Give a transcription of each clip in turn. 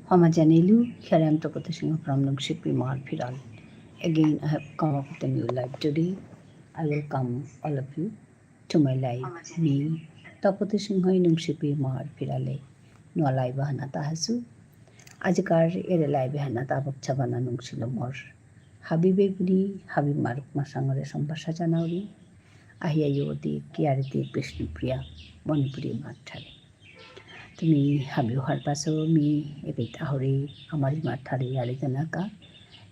Homogeneous, here I am Tapatishing from Nukshipi Marfiral. Again, I have come up with a new life today. I welcome all of you to my life. Me, Tapatishing Hoi Nukshipi Marfirale. No live Hanata Hasu. Ajikar ere live Hanata Chabana Nungsilomor. Habibe Budi, Habib Maruk Masangare Sambasa Janauri. Ahia Yodi, Kiariti Krishnupriya, Bonipuri Mathare. তুমি হাবিও হার পাছো me এবিত আহরি আমার মাথারি আলি জানাকা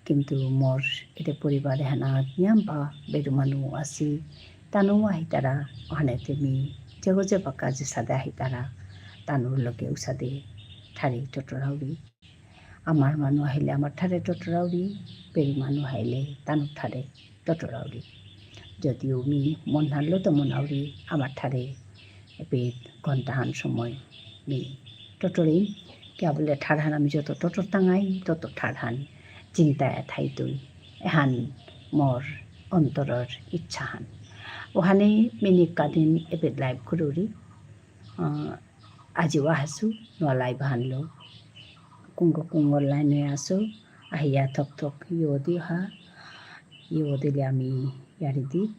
কিন্তু মোর এটা পরিবারে হানা নিয়াম বা বেরু মানু আসি তানো আহি তারা ওখানেতে মি যেগো যে পাকা যে সাদে আহি তারা তানোর লগে উসাদে ঠারি টটরাউরি আমার মানু আহিলে আমার ঠারে টটরাউরি বেরু মানু আহিলে তানোর ঠারে টটরাউরি যদিও মি মন হারলো তো মন আউরি আমার ঠারে এবিত ঘন্টাহান সময় মি টটরিং কে বলে ঠাড়হান আমি যত টটর টাঙাই তত ঠাড়হান চিন্তায় থাই তুই এহান মর অন্তরর ইচ্ছাহান ওখানে মিনিক কাদিন এবে লাইভ করুরি আজিও আহাসু নোয়া লাইভ হানলো কুঙ্গ লাইনে আসো আহিয়া থক থক ইয়ে দি হা ইয়ে দিলে আমি ইয়ারি দিক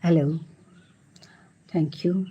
Hello, thank you.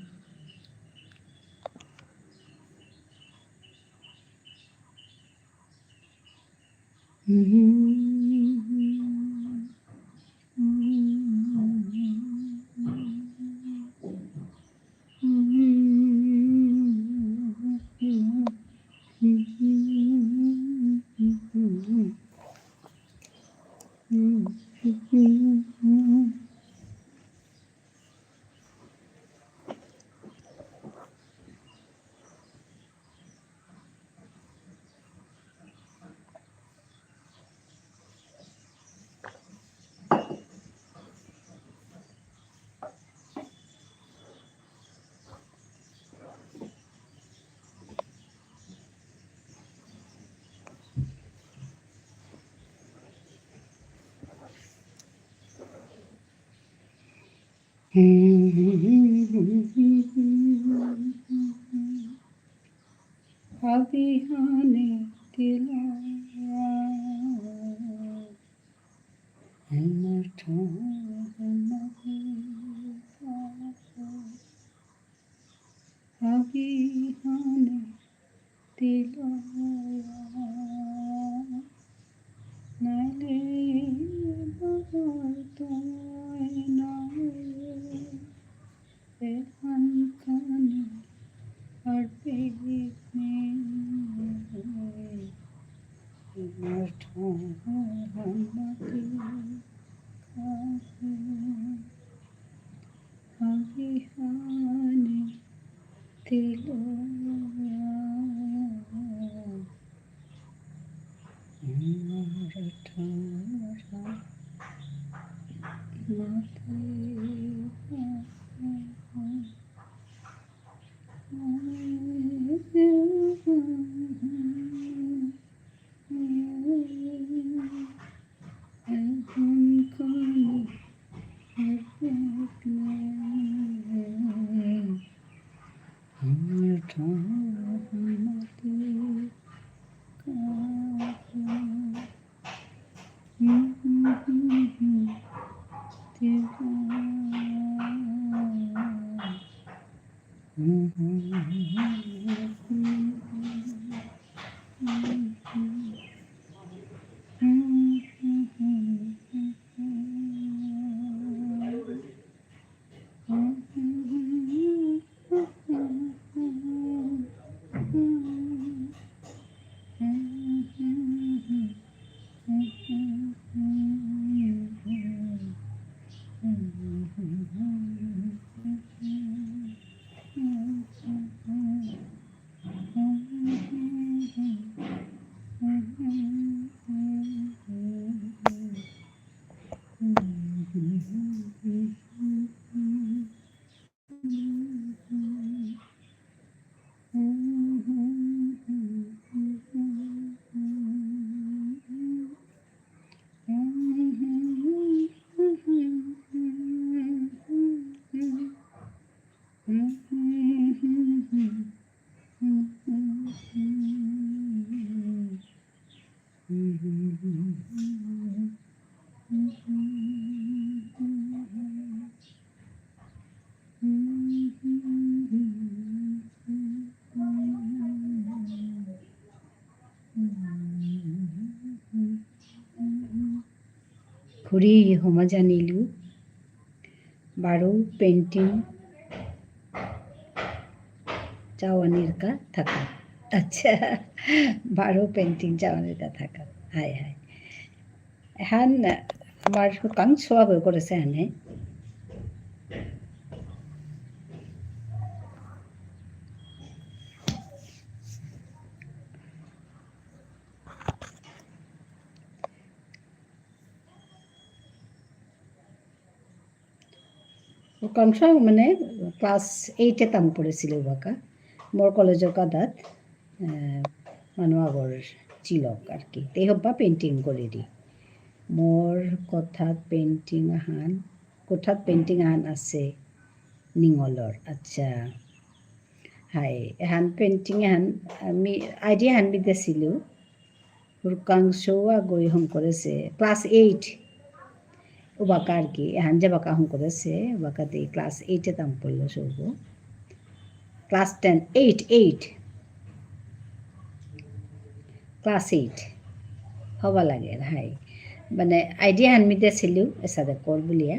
Abihane tila Abihane tila Nale bagai nae Ehan kani arbitne Marthamati kahe Abihane tiloya Marthara mate ঘুরি হমা জানিলু বারো পেন্টিং চাওয়ানির কা থাকা আচ্ছা বারো পেন্টিং চাওয়ানির কা থাকা হাই হাই এহান আমার কাং ছোৱা বৈ কৰিছে হানে কাংশ মানে ক্লাছ 8 তাম পড়েছিল বাকা মোর কলেজৰ কাদাত মানুহ আগৰ চিলক আর কি তে হব্বা পেইন্টিং কৰি দি মোর কোঠাত পেইন্টিং আহান আছে নিঙলৰ আচ্ছা হাই এহান পেইন্টিং এহান আমি আইডিয়া হান বিদেছিলো হুরকাংশোয়া গই হং করেছে ক্লাস 8 ওবাকা আর কি এহান যে বাকা হং করেছে ওবাকাতে ক্লাস 8 তাম পড়লো সব ক্লাস 10 8 ক্লাস 8 হবা লাগে হাই মানে আইডিয়া হান মিদেছিলো এসাদে কর বুলিয়া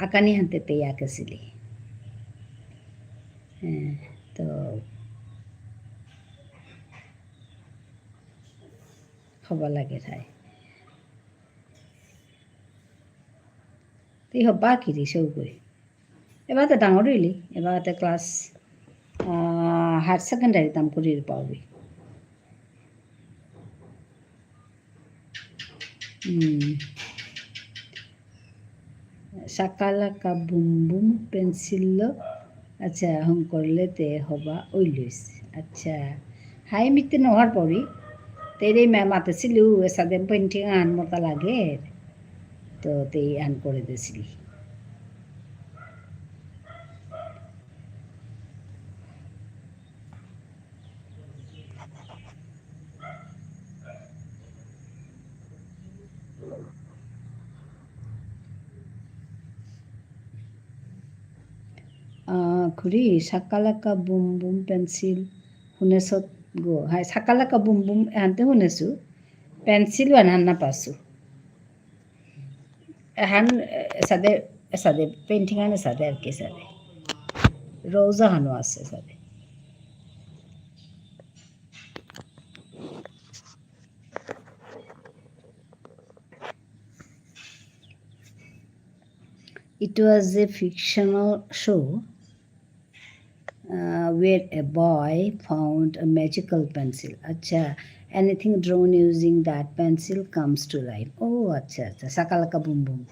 আকানি হানতে তে আঁকেছিলি হ্যাঁ তো হবা লাগে হাই তুই হবা কিরি সৌগৈ এবাৰতে ডাঙৰ হইলি এবাৰতে ক্লাছ হায়াৰ ছেকেণ্ডাৰী তাম কৰি পাবি সাকালাকা বুম বুম পেন্সিল আচ্ছা হং করলে তে হবা ওইলিস আচ্ছা হাই মিতে নহর পড়ি তেরে মাতেছিলু এসাদে পেন্টিং আন মতা লাগে তো তেই আন করে দিয়েছিলি ঘুরি সাকালাকা বুম বুম পেন্সিল শুনেছত গো হাই সাকালাকা বুম বুম এহানতে শুনেছো পেন্সিল এহান নাপাছো এহান এসাদে পেইন্টিং আন এসাদে আর কি এসাদে রোজা হানো আছে এসাদে It was a fictional show where a boy found a magical pencil. Acha, anything drawn using that pencil comes to life. Oh, acha, acha, sakalaka boom boom.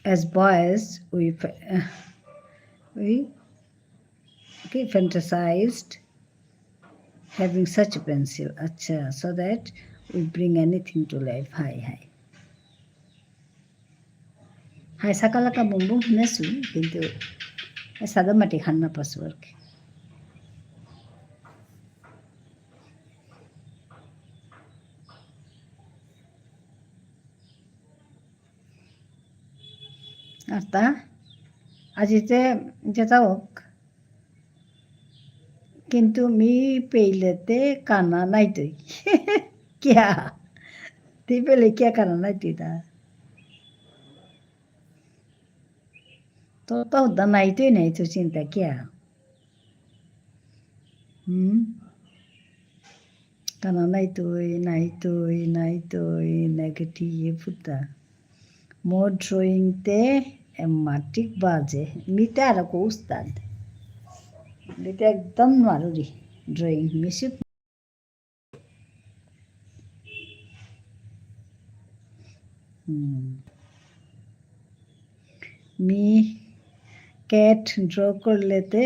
As boys, we fantasized having such a pencil, acha, so that we bring anything to life. Hi, sakalaka boom boom nesu, kintu sadamati khanna password. আর তা আজিতে যেটা হোক কিন্তু me পেইলেতে কানা নাই তুই কিয়া তুই পেলে কিয়া কানা নাই তুই তা তো হুদা নাই তুই চিন্তা কিয়া Kana naitoy negative puta. More drawing te matic baje. Mita arako ustad. Mita ekdam maruri drawing misip. मी कैट ड्र कर लेते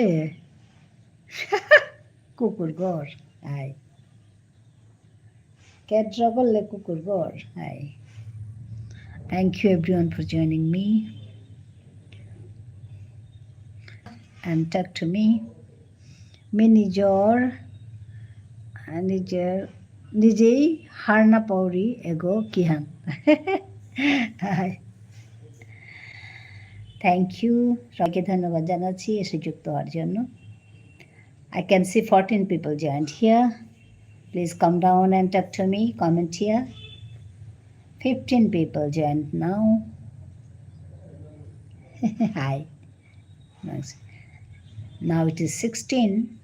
কুকুর ঘর হাই ক্যাট ড্র করলে কুকুর ঘর hi thank you everyone for joining me and talk to me নিজেই হার না পাউরি এগো কিহান হাই থ্যাংক ইউ সবাইকে ধন্যবাদ জানাচ্ছি এসে যুক্ত হওয়ার জন্য I can see 14 people joined here. Please come down and talk to me. Comment here. 15 people joined now. Hi. Nice. Now it is 16.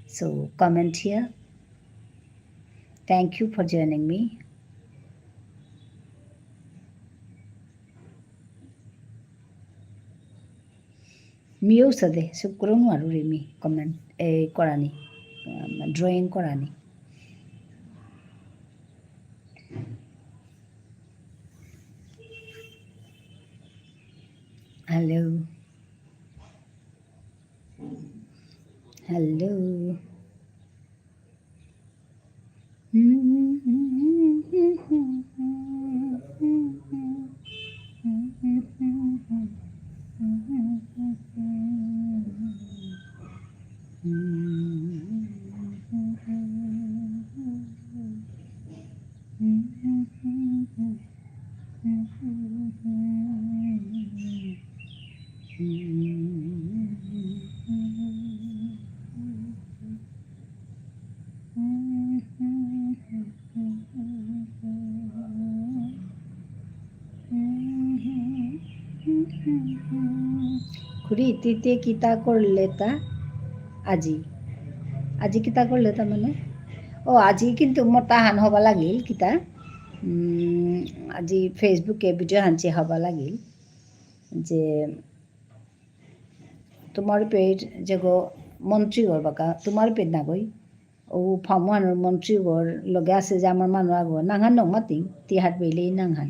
So comment here. Thank you for joining me. মিও সাদে শুক্রন মারুরি মি comment করানি drawing করানি hello hello খুড়ি তিতে কিতা করলে তা আজি আজি কিতা করলে তা মানে ও আজি কিন্তু মোৰ তাহান হবা লাগিল কিতা আজি ফেসবুকে ভিডিও হানছি হবা লাগিল যে তোমার পেট যেগো মন্ত্রীঘর বাকা তোমার পেট না গই ও ফামুয়ানোর মন্ত্রীঘর লগে আছে যে আমার মানুষ আগো নাংহান নং মাতিং তিহাট বেইলেই নাংহান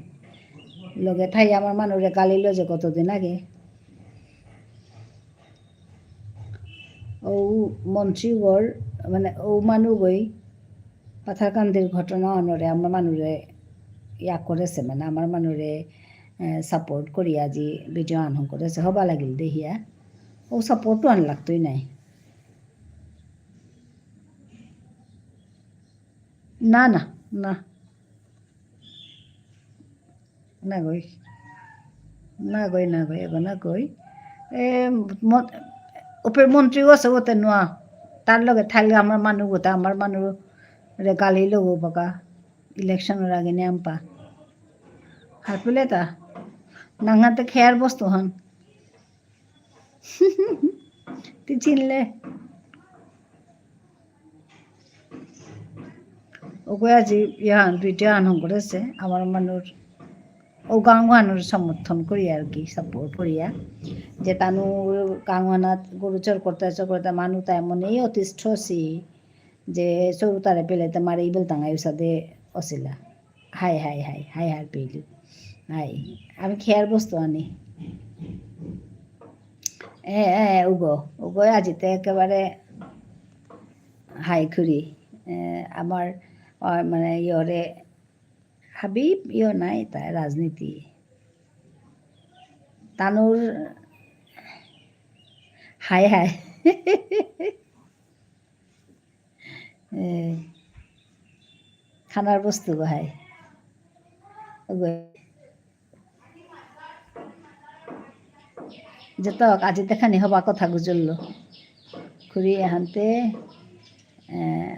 লগে ঠাই আমার মানুষে গালিল যে কতদিন আগে ও মন্ত্রীঘর মানে ও মানুষ গই পাথারকান্দির ঘটনা অনরে আমার মানুষে ইয়া করেছে মানে আমার মানুষে সাপোর্ট করি আজি ভিডিও আনহন করেছে হবা লাগিল দেহিয়া ও সাপোর্টও আন লাগতোই নাই না না না না গই না গই না গই এগো না গই উপের মন্ত্রী গছে ওতে নোয়া তার লগে থাকলে আমার মানুষ গোটা আমার মানুষ রে গালি লগো বাকা ইলেকশনের আগে নেমপা হার পেলে তা নাঙাতে খেয়ার বস্তু হন তুই চিনলে ওকে আজি ইহান ভিডিও আনহন করেছে আমার মানুষ ও গাঁওয়ানোর সমর্থন করি আর কি সাপোর্ট করিয়া যে তানু গাঁওয়ানাত গরুচর করতে মানুষ তা এমনই অতিষ্ঠ সি যে সরু তারে পেলে মারে ইবেল তাঙাই সাদে অছিলা হাই হাই হাই হাই হার পেইলি হাই আমি খেয়ার বস্তু আনি উগো আজিতে একেবারে হাই খুরি আমার মানে ইয়রে হাবিব ইয় নাই তাই রাজনীতি তানুর হাই হাই খানার বস্তু গো হাই যে তক আজি দেখানি হবা কথা গুজরল খুরি এহানতে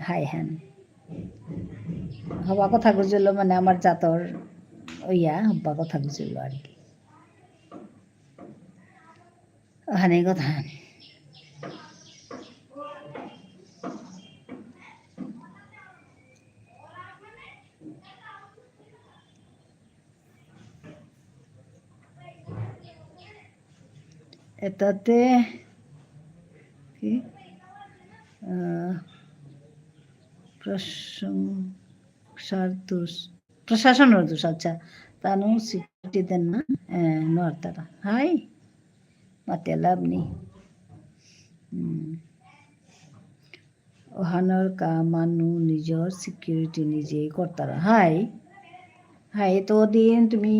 হাই হ্যান হবা কথা গুজরল মানে আমার জাতর ওইয়া হবা কথা গুজরল আর কি হানি কথা এটাতে কি ಪ್ರಶಾಸನದ ದೋಷ ಅಚ್ಚ ತಾನು ಸಿಟ್ಟಿದ್ದನ್ನು ನೋಡ್ತಾರೆ ಹಾಯ್ ಮತ್ತೆಲ್ಲ ಬನ್ನಿ ওহানোর মানু নিজের সিকিউরিটি নিজেই করতারা হাই হাই তো দিন তুমি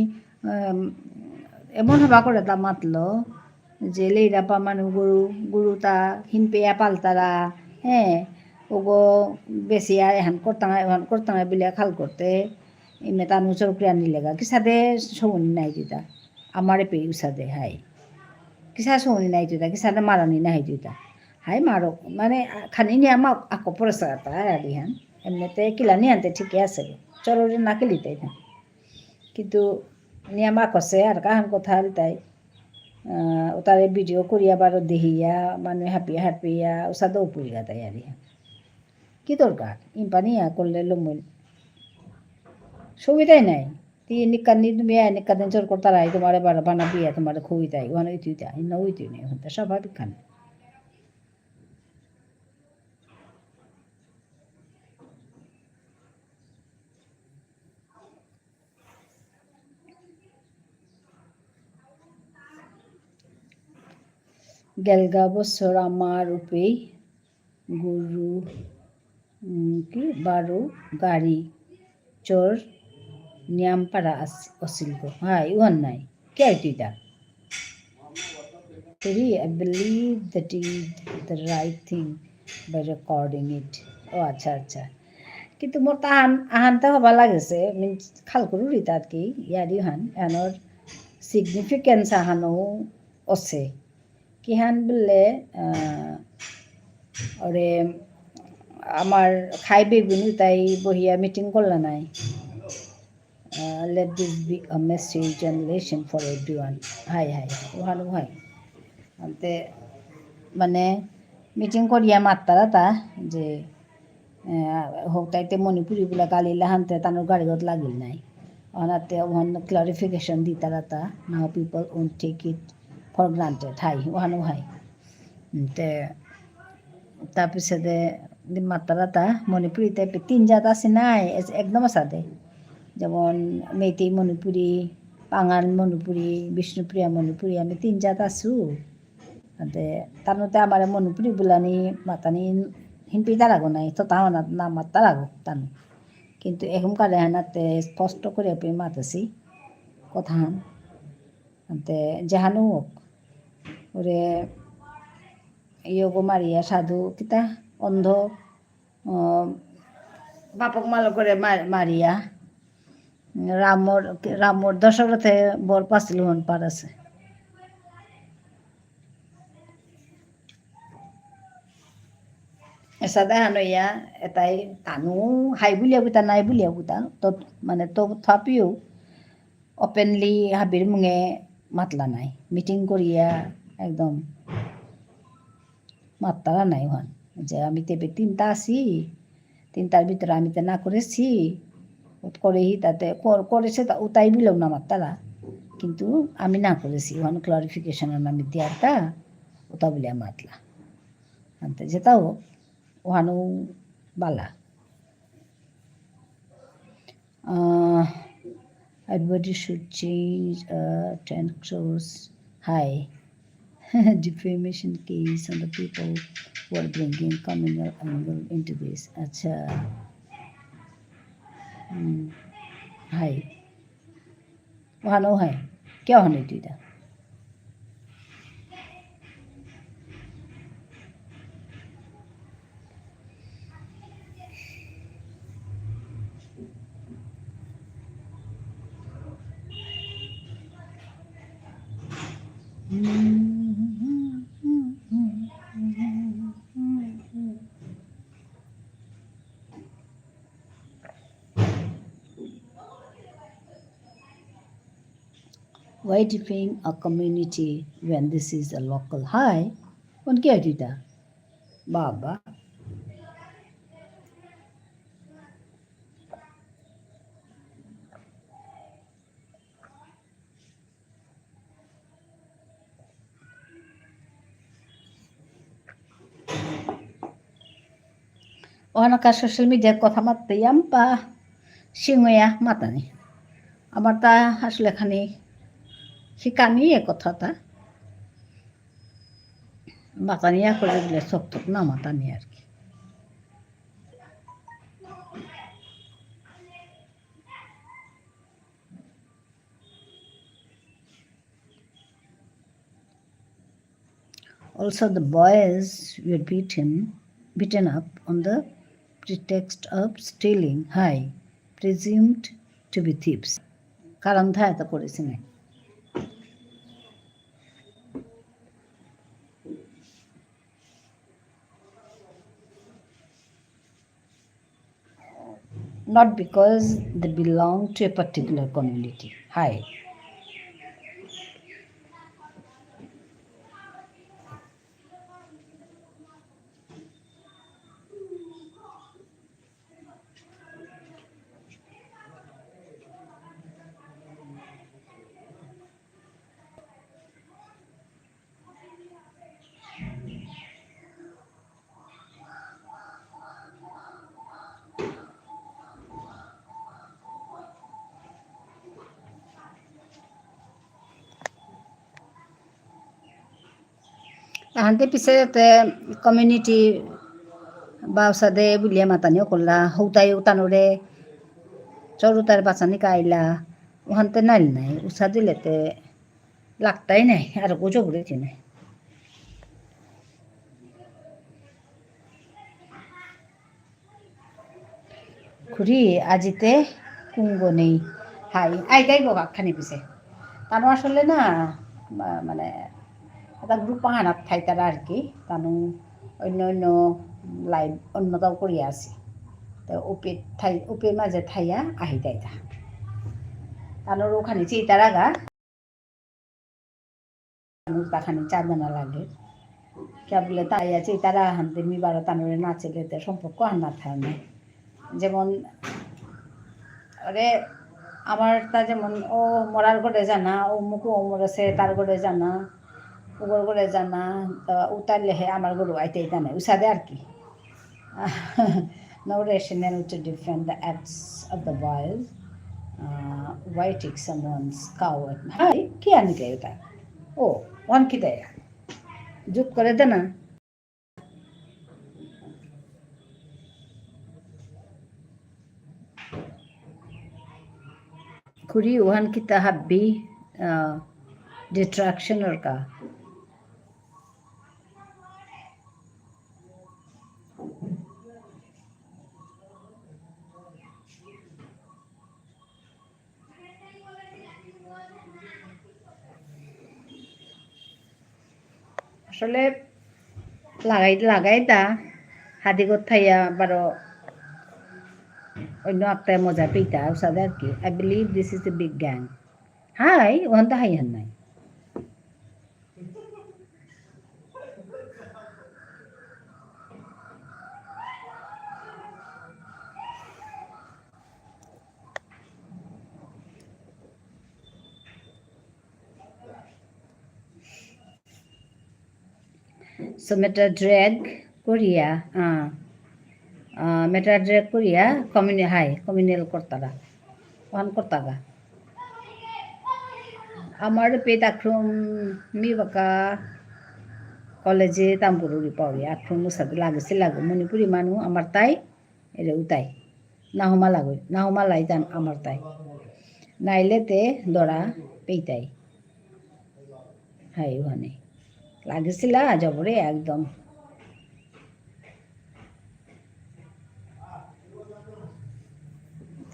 এমন হবা করে তা মাতলো যে লেইরাপা মানু গরু গরুতা হিনপেয়া পালতারা হ্যাঁ ওগো বেশি আর এখন করতাম বিলে খাল করতে এমনি তানু চৌকি আনি লেগা কিসাদে সৌনি নাই দিতা আমারে পেয়ে উসাদে হাই কিসা সৌনি নাই দিতা কিসাদে মারানি নাই দিতা হাই মারো মানে খানি নিয়ে আমার আকৌ পরিষ্কার আর ইহান এমনিতে কিলানি আনতে ঠিকই আছে চলরে না কিলিতাই না কিন্তু নিয়ামা কছে আর কাহান কথা তাই তারে ভিডিও করিয়া বারো দেহিয়া মানুষ হাঁপিয়া হাঁপিয়া ওসাদও পুরিয়া তাই আর কি দরকার ইম্পানিয়া করলে লমুল সুবিধাই নাই তি নিকানি তুমি নিকাদিন চোর করতারাই তোমার বানা বিয়া তোমার খুবই তাই ওখানে উইতুই তাই না উইতুই নেই ওখানে স্বাভাবিক খান গেলগা বছর আমার উপেই গরু কি বারো গাড়ি চোর নিয়ামপাড়া আছিল গো হাই ওহান নাই কে তুইটা I believe that is the right thing by recording it. ও আচ্ছা আচ্ছা কিন্তু মোর তাহান আহানতে হবা লাগেছে মিনস খাল করুরি তাত কি ইয়ারি হান এনর সিগনিফিকেন্স আহানো আছে কিহান বললে ওরে আমার খাই বেগুনি তাই বহিয়া মিটিং করলে নাই let this be a message and lesson for everyone হাই হাই ওহানো হয় আনতে মানে মিটিং করিয়া মাত্তারা তা যে হোক তাইতে মণিপুরি বলে গালিলা হানতে তানোর গাড়িগত লাগিল নাই অনাতে ওহান ক্লারিফিকেশন দিতারা তা now people won't take it for granted হাই ওহানো হাই তে তাৰপিছতে মাত্তারা তা মণিপুরিতে তিন জাত আছে নাই একদম আসাদে যেমন মেইতেই মণিপুরি পাঙাল মণিপুরি বিষ্ণুপ্রিয়া মণিপুরি আমি তিন জাত আছো তাতে তানোতে আমার মণিপুরি বুলানি মাতানি হিনপি তারাগো নাই তো তাও না মাত্তার আগো তানো কিন্তু এখনকার হানাতে স্পষ্ট করে পেয়ে মাতাছি কথা হান আনতে জাহানো হোক ওরে ইয়োগো মারিয়া সাধু কিতা অন্ধ বাপক মালো করে মারিয়া রামর দশরথে বর পাছিল হন পার আছে এসা দেখানো ইয়া এটাই তানো হাই বুলিয়া বুতা নাই বুলিয়া বুতা তো মানে তো তথাপিও ওপেনলি হাবির মুঙে মাতলা নাই মিটিং করিয়া একদম মাত্তারা নাই হন যে আমি তেবে তিনটা আছি তিনটার ভিতরে আমি তো না করেছি করেই তাতে করেছে তাই বিলেও না মাত্তারা কিন্তু আমি না করেছি ওখানে ক্লারিফিকেশনের নামে দিয়ারটা ওটা বলিয়া মাতলা আনতে যেটাও ওখানেও বালা everybody should change 10 crores high defamation case on the people who are bringing communal angle into this acha high ওখানো হয় কে হনে তুইটা Why defame a community when this is a local high? কোন কে এটা বাবা ওখানকার সোশ্যাল মিডিয়ার কথা মাত্তাইয়াম বা সিংহয়া মাতানি আমার তা আসলে খানি শিকানি এ কথাটা মাতানিয়া করে দিলে চোখ টোক না মাতানি আর কি Also, the boys were beaten up on the pretext of stealing high, presumed to be thieves. কারণ ধায়তা করেছি না not because they belong to a particular community. Hi. Ahante pisete community ba usade bulia matani kolla houtai utanore চরুতার বাঁচানি কাইলা ওখানতে নাইল নাই উষা দিলেতে লাগতাই নাই আর গোজো ঘুরেছি নাই ঘুরি আজিতে কুঙ্গ নেই হাই আইটাই বাবা খানি পিছে তানো আসলে না মানে এটা গ্রুপ পাহানাত ঠাই তারা আর কি তানো অন্য অন্য লাইভ অন্যতাও করিয়া আছে তো উপের মাঝে ঠাইয়া আহি তাইতা তানোর ওখানে চিতার আগা তাখানি চাঁদানা লাগে কে বলে তাই আছে তারা হানতে মিবার তানোরে নাচে লেতে সম্পর্ক হান্না থাকে না যেমন আরে আমার তা যেমন ও মরার ঘরে জানা ও মুখু ও মরেছে তার ঘরে জানা উগর ঘরে জানা উতারলে হে আমার গরু আইতেই জানে উসাদে আর কি no rationale to defend the acts of the boys why take someone's cow at হাই কি আনি কে এটা ও ওয়ান কি দেয় যোগ করে দে না খুরি ওহান কিতা হাব্বি ডিট্রাকশন ওর কা আসলে লাগাই তা হাদি কোথাইয়া বারো অন্য একটা মজা পেইতা উসাদে আর কি I believe this is a big gang হাই ওখান তো হাই হান নাই So meta drag Korea, meta drag Korea communal kortaga, one kortaga. আমার পেট আক্রম মি বাকা কলেজে তামপুরি পাওয়া আক্রম সাথে লাগেছে লাগো মণিপুরি মানুষ আমার তাই এরে উতাই না হমা লাই যান আমার তাই নাইলেতে দরা পেইতাই হাই ওখানে লাগেছিল জবরে একদম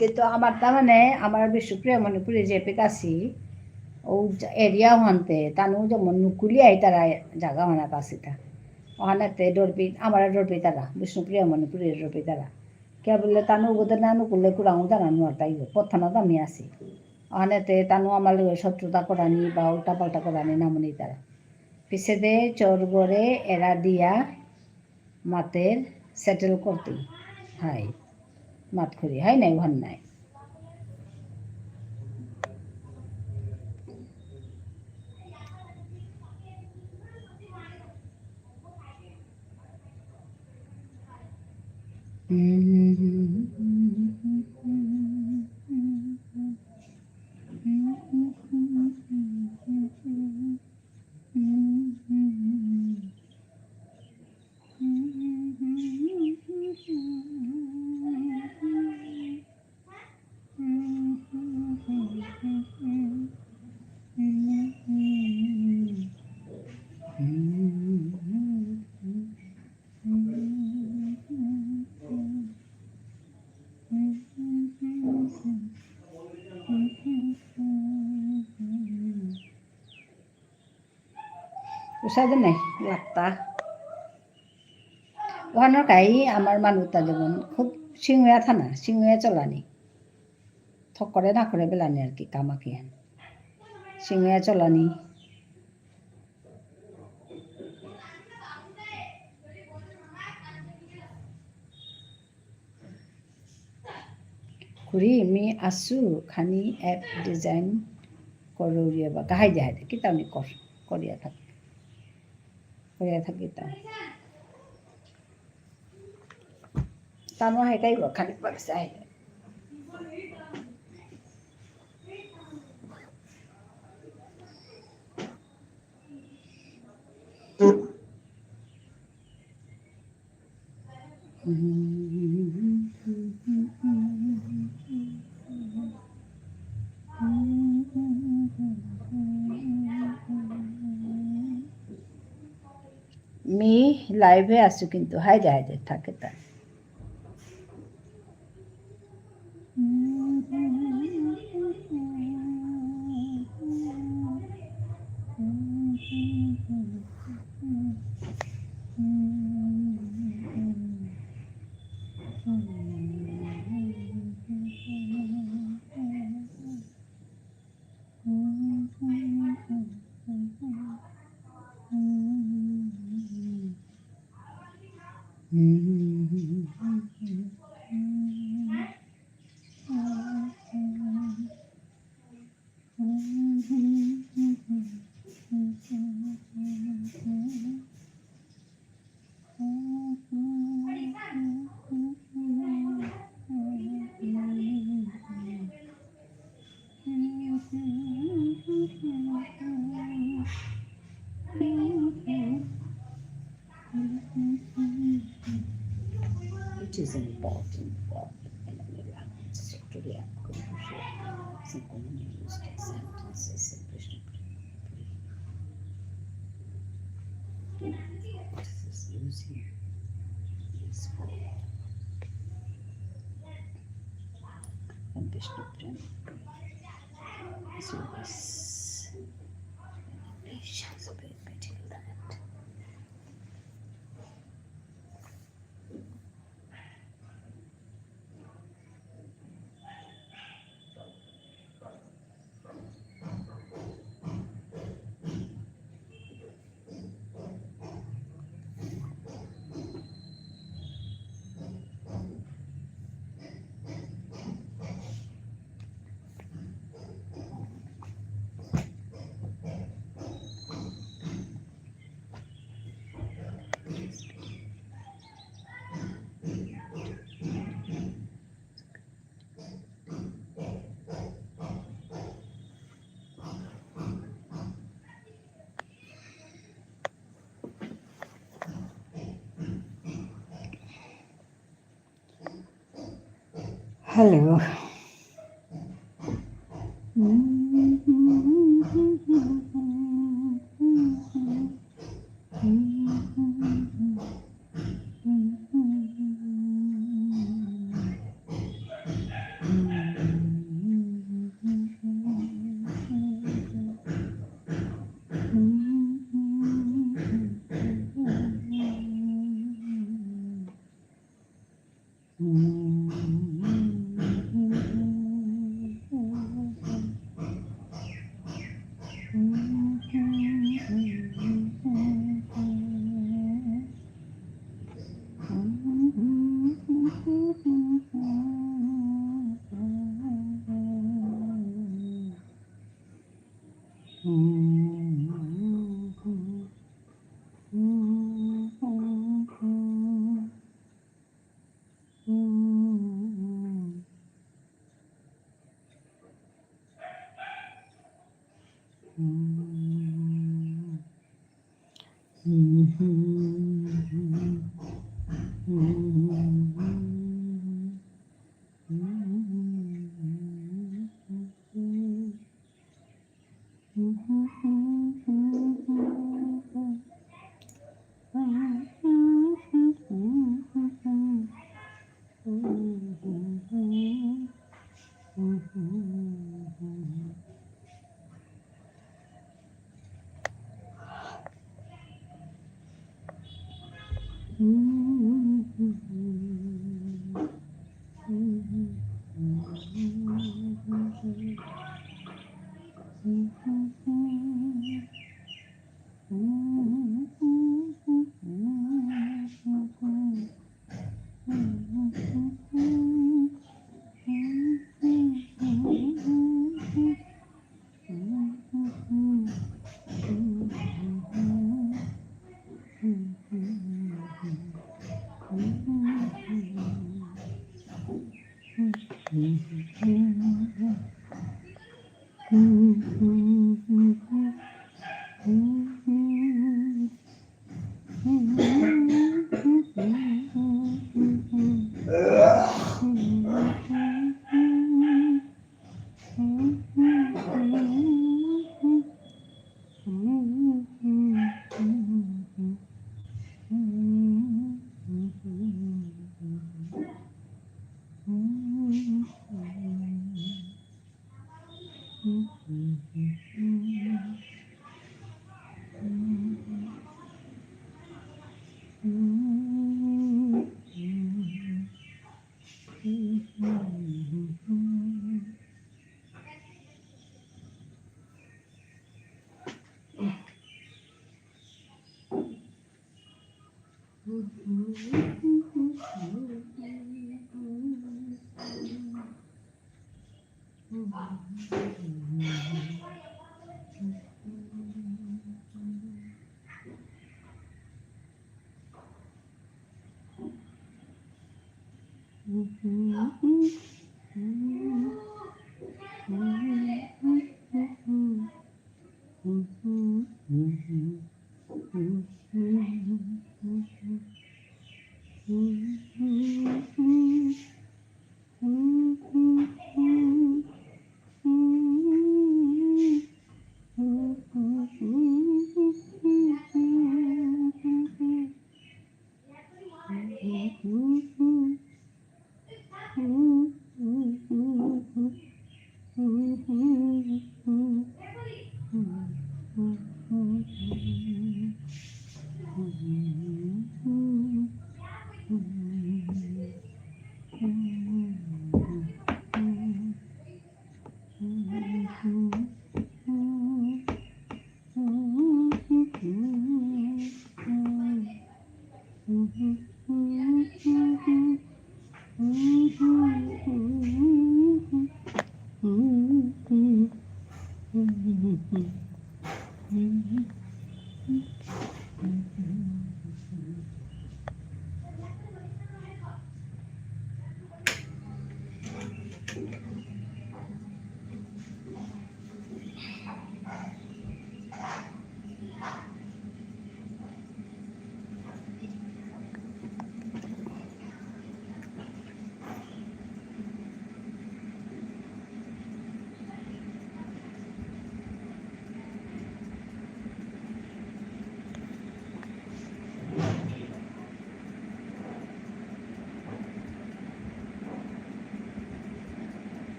কিন্তু আমার তা মানে আমার বিশ্বপ্রিয় মণিপুরে যে পেতাছি ও এরিয়া হানতে তানু যেমন নুকুলি আই তারা জায়গা হানা পাশিটা ওখানেতে ডরপি আমার ডরপি তারা বিষ্ণুপ্রিয়া মণিপুরের ডরপি তারা কে বললে তানু বোধ না নুকুলে কুড়াও জানানো আর তাই প্রথমত আমি আছি ওখানেতে তানু আমার শত্রুতা করানি বা উল্টা পাল্টা করানি নামনি তারা পিছে দে চোর গড়ে এরা দিয়া মাতের সেটেল করতে হাই মাত করি হাই নাই ভান নাই Usado নাই লাগতা ওখানের কাই আমার মানুষটা যেমন খুব সিংহয়া থানা সিংহয়া চলানি থক করে না করে বেলানি আর কি কামাকি হেন সিংহয়া চলানি খুড়ী মি আছো খানি এপ ডিজাইন কৰোঁ বা গাহাই যায় কি তাৰমানে কৰিয়া থাকি তাৰমানে সেইটাই খানি পাইছে আহিলে মি লাইভে আছো কিন্তু হাই যায় থাকে তাই It is important that in any language to react some commonly used sentences in Krishna. This is using this and Vishnu Prem. So this English is a bit particular. Hello.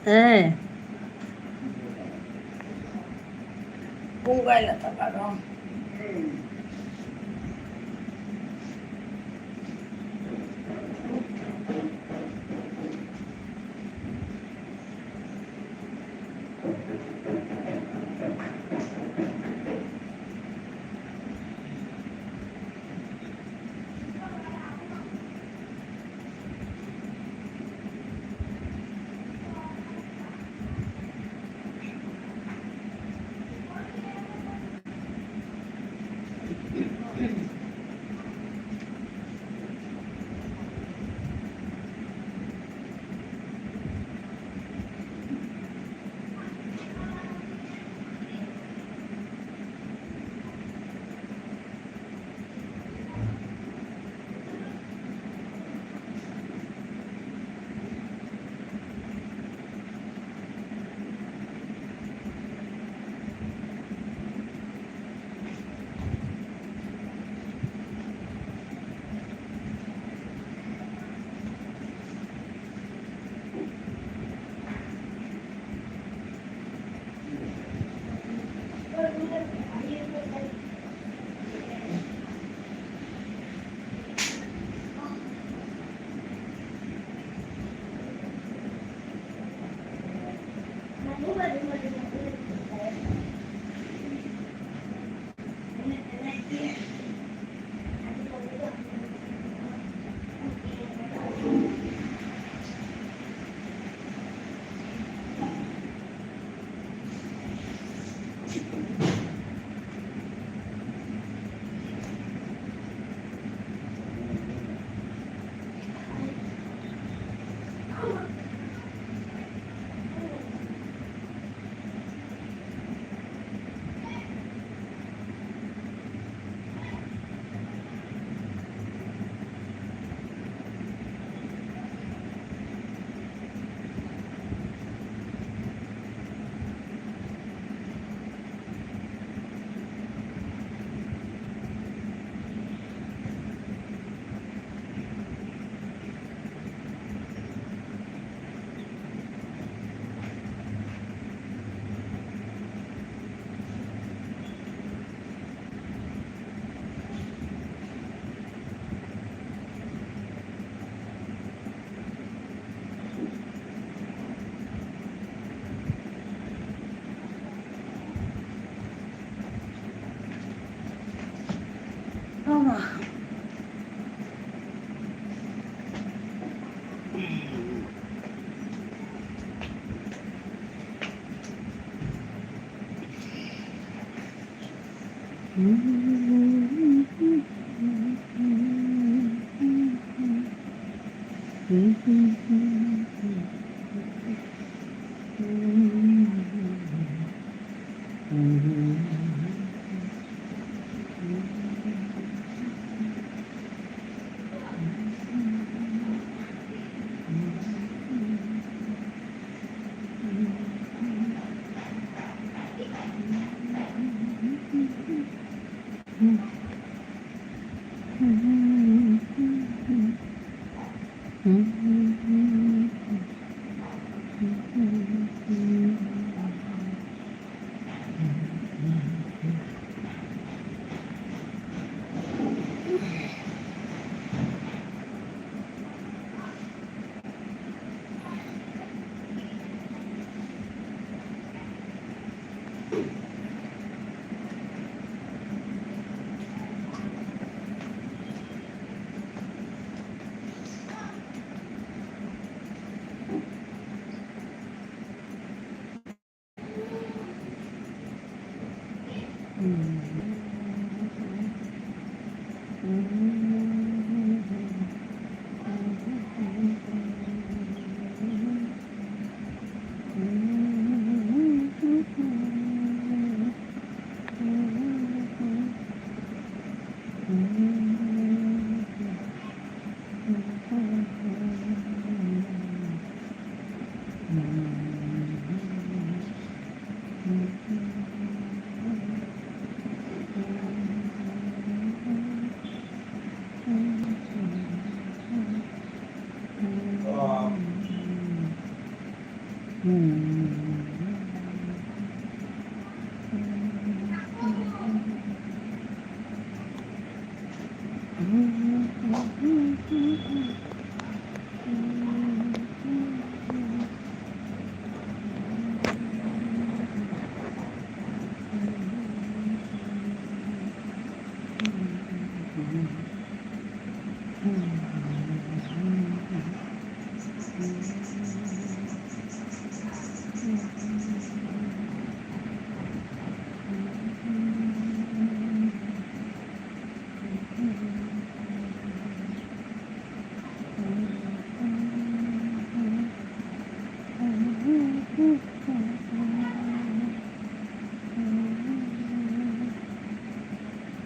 হ্যাঁ mobile পারো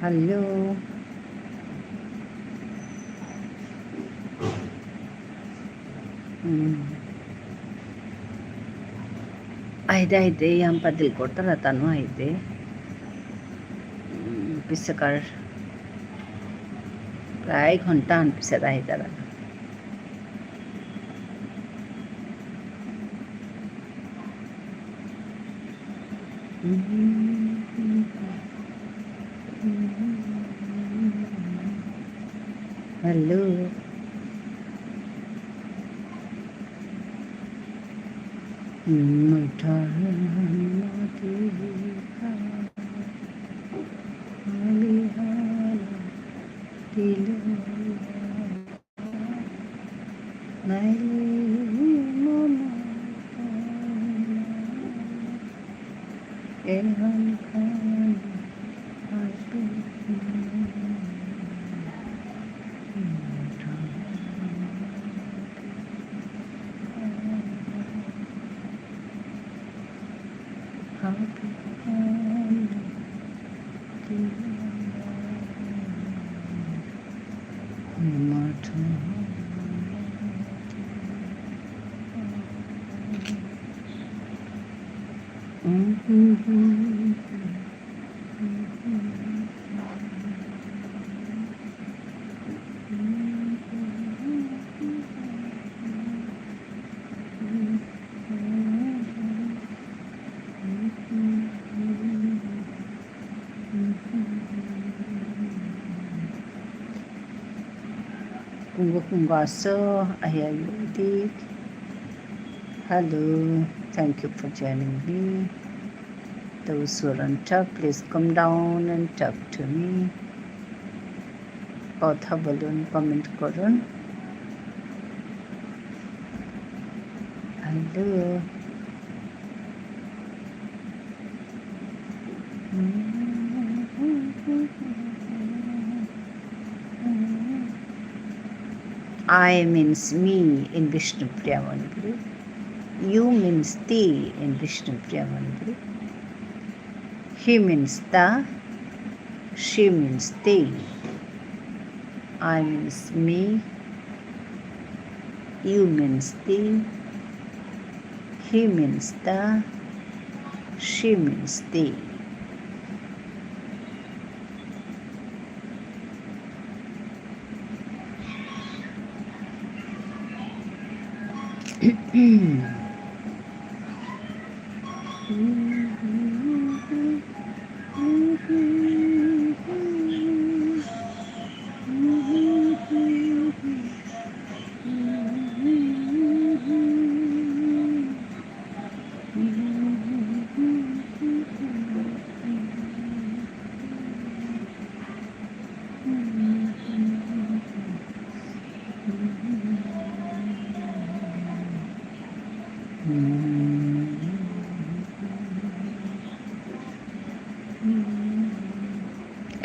Hello. ಐದೆ ಎಂಪದಿಲ್ ಕೊಡ್ತಾರ ತಾನು ಐದೆ পিছকার প্রায় ঘন্টা পিছত আহি তারা hello মিঠা Kungo Ayayudik. Hello, thank you for joining me. Those who are on top, please come down and talk to me. কথা বলুন, কমেন্ট করুন। Hello I means me in Vishnu Priya Manipuri. You means the in Vishnu Priya Manipuri. He means the. She means they. I means me. You means the. He means the. She means they.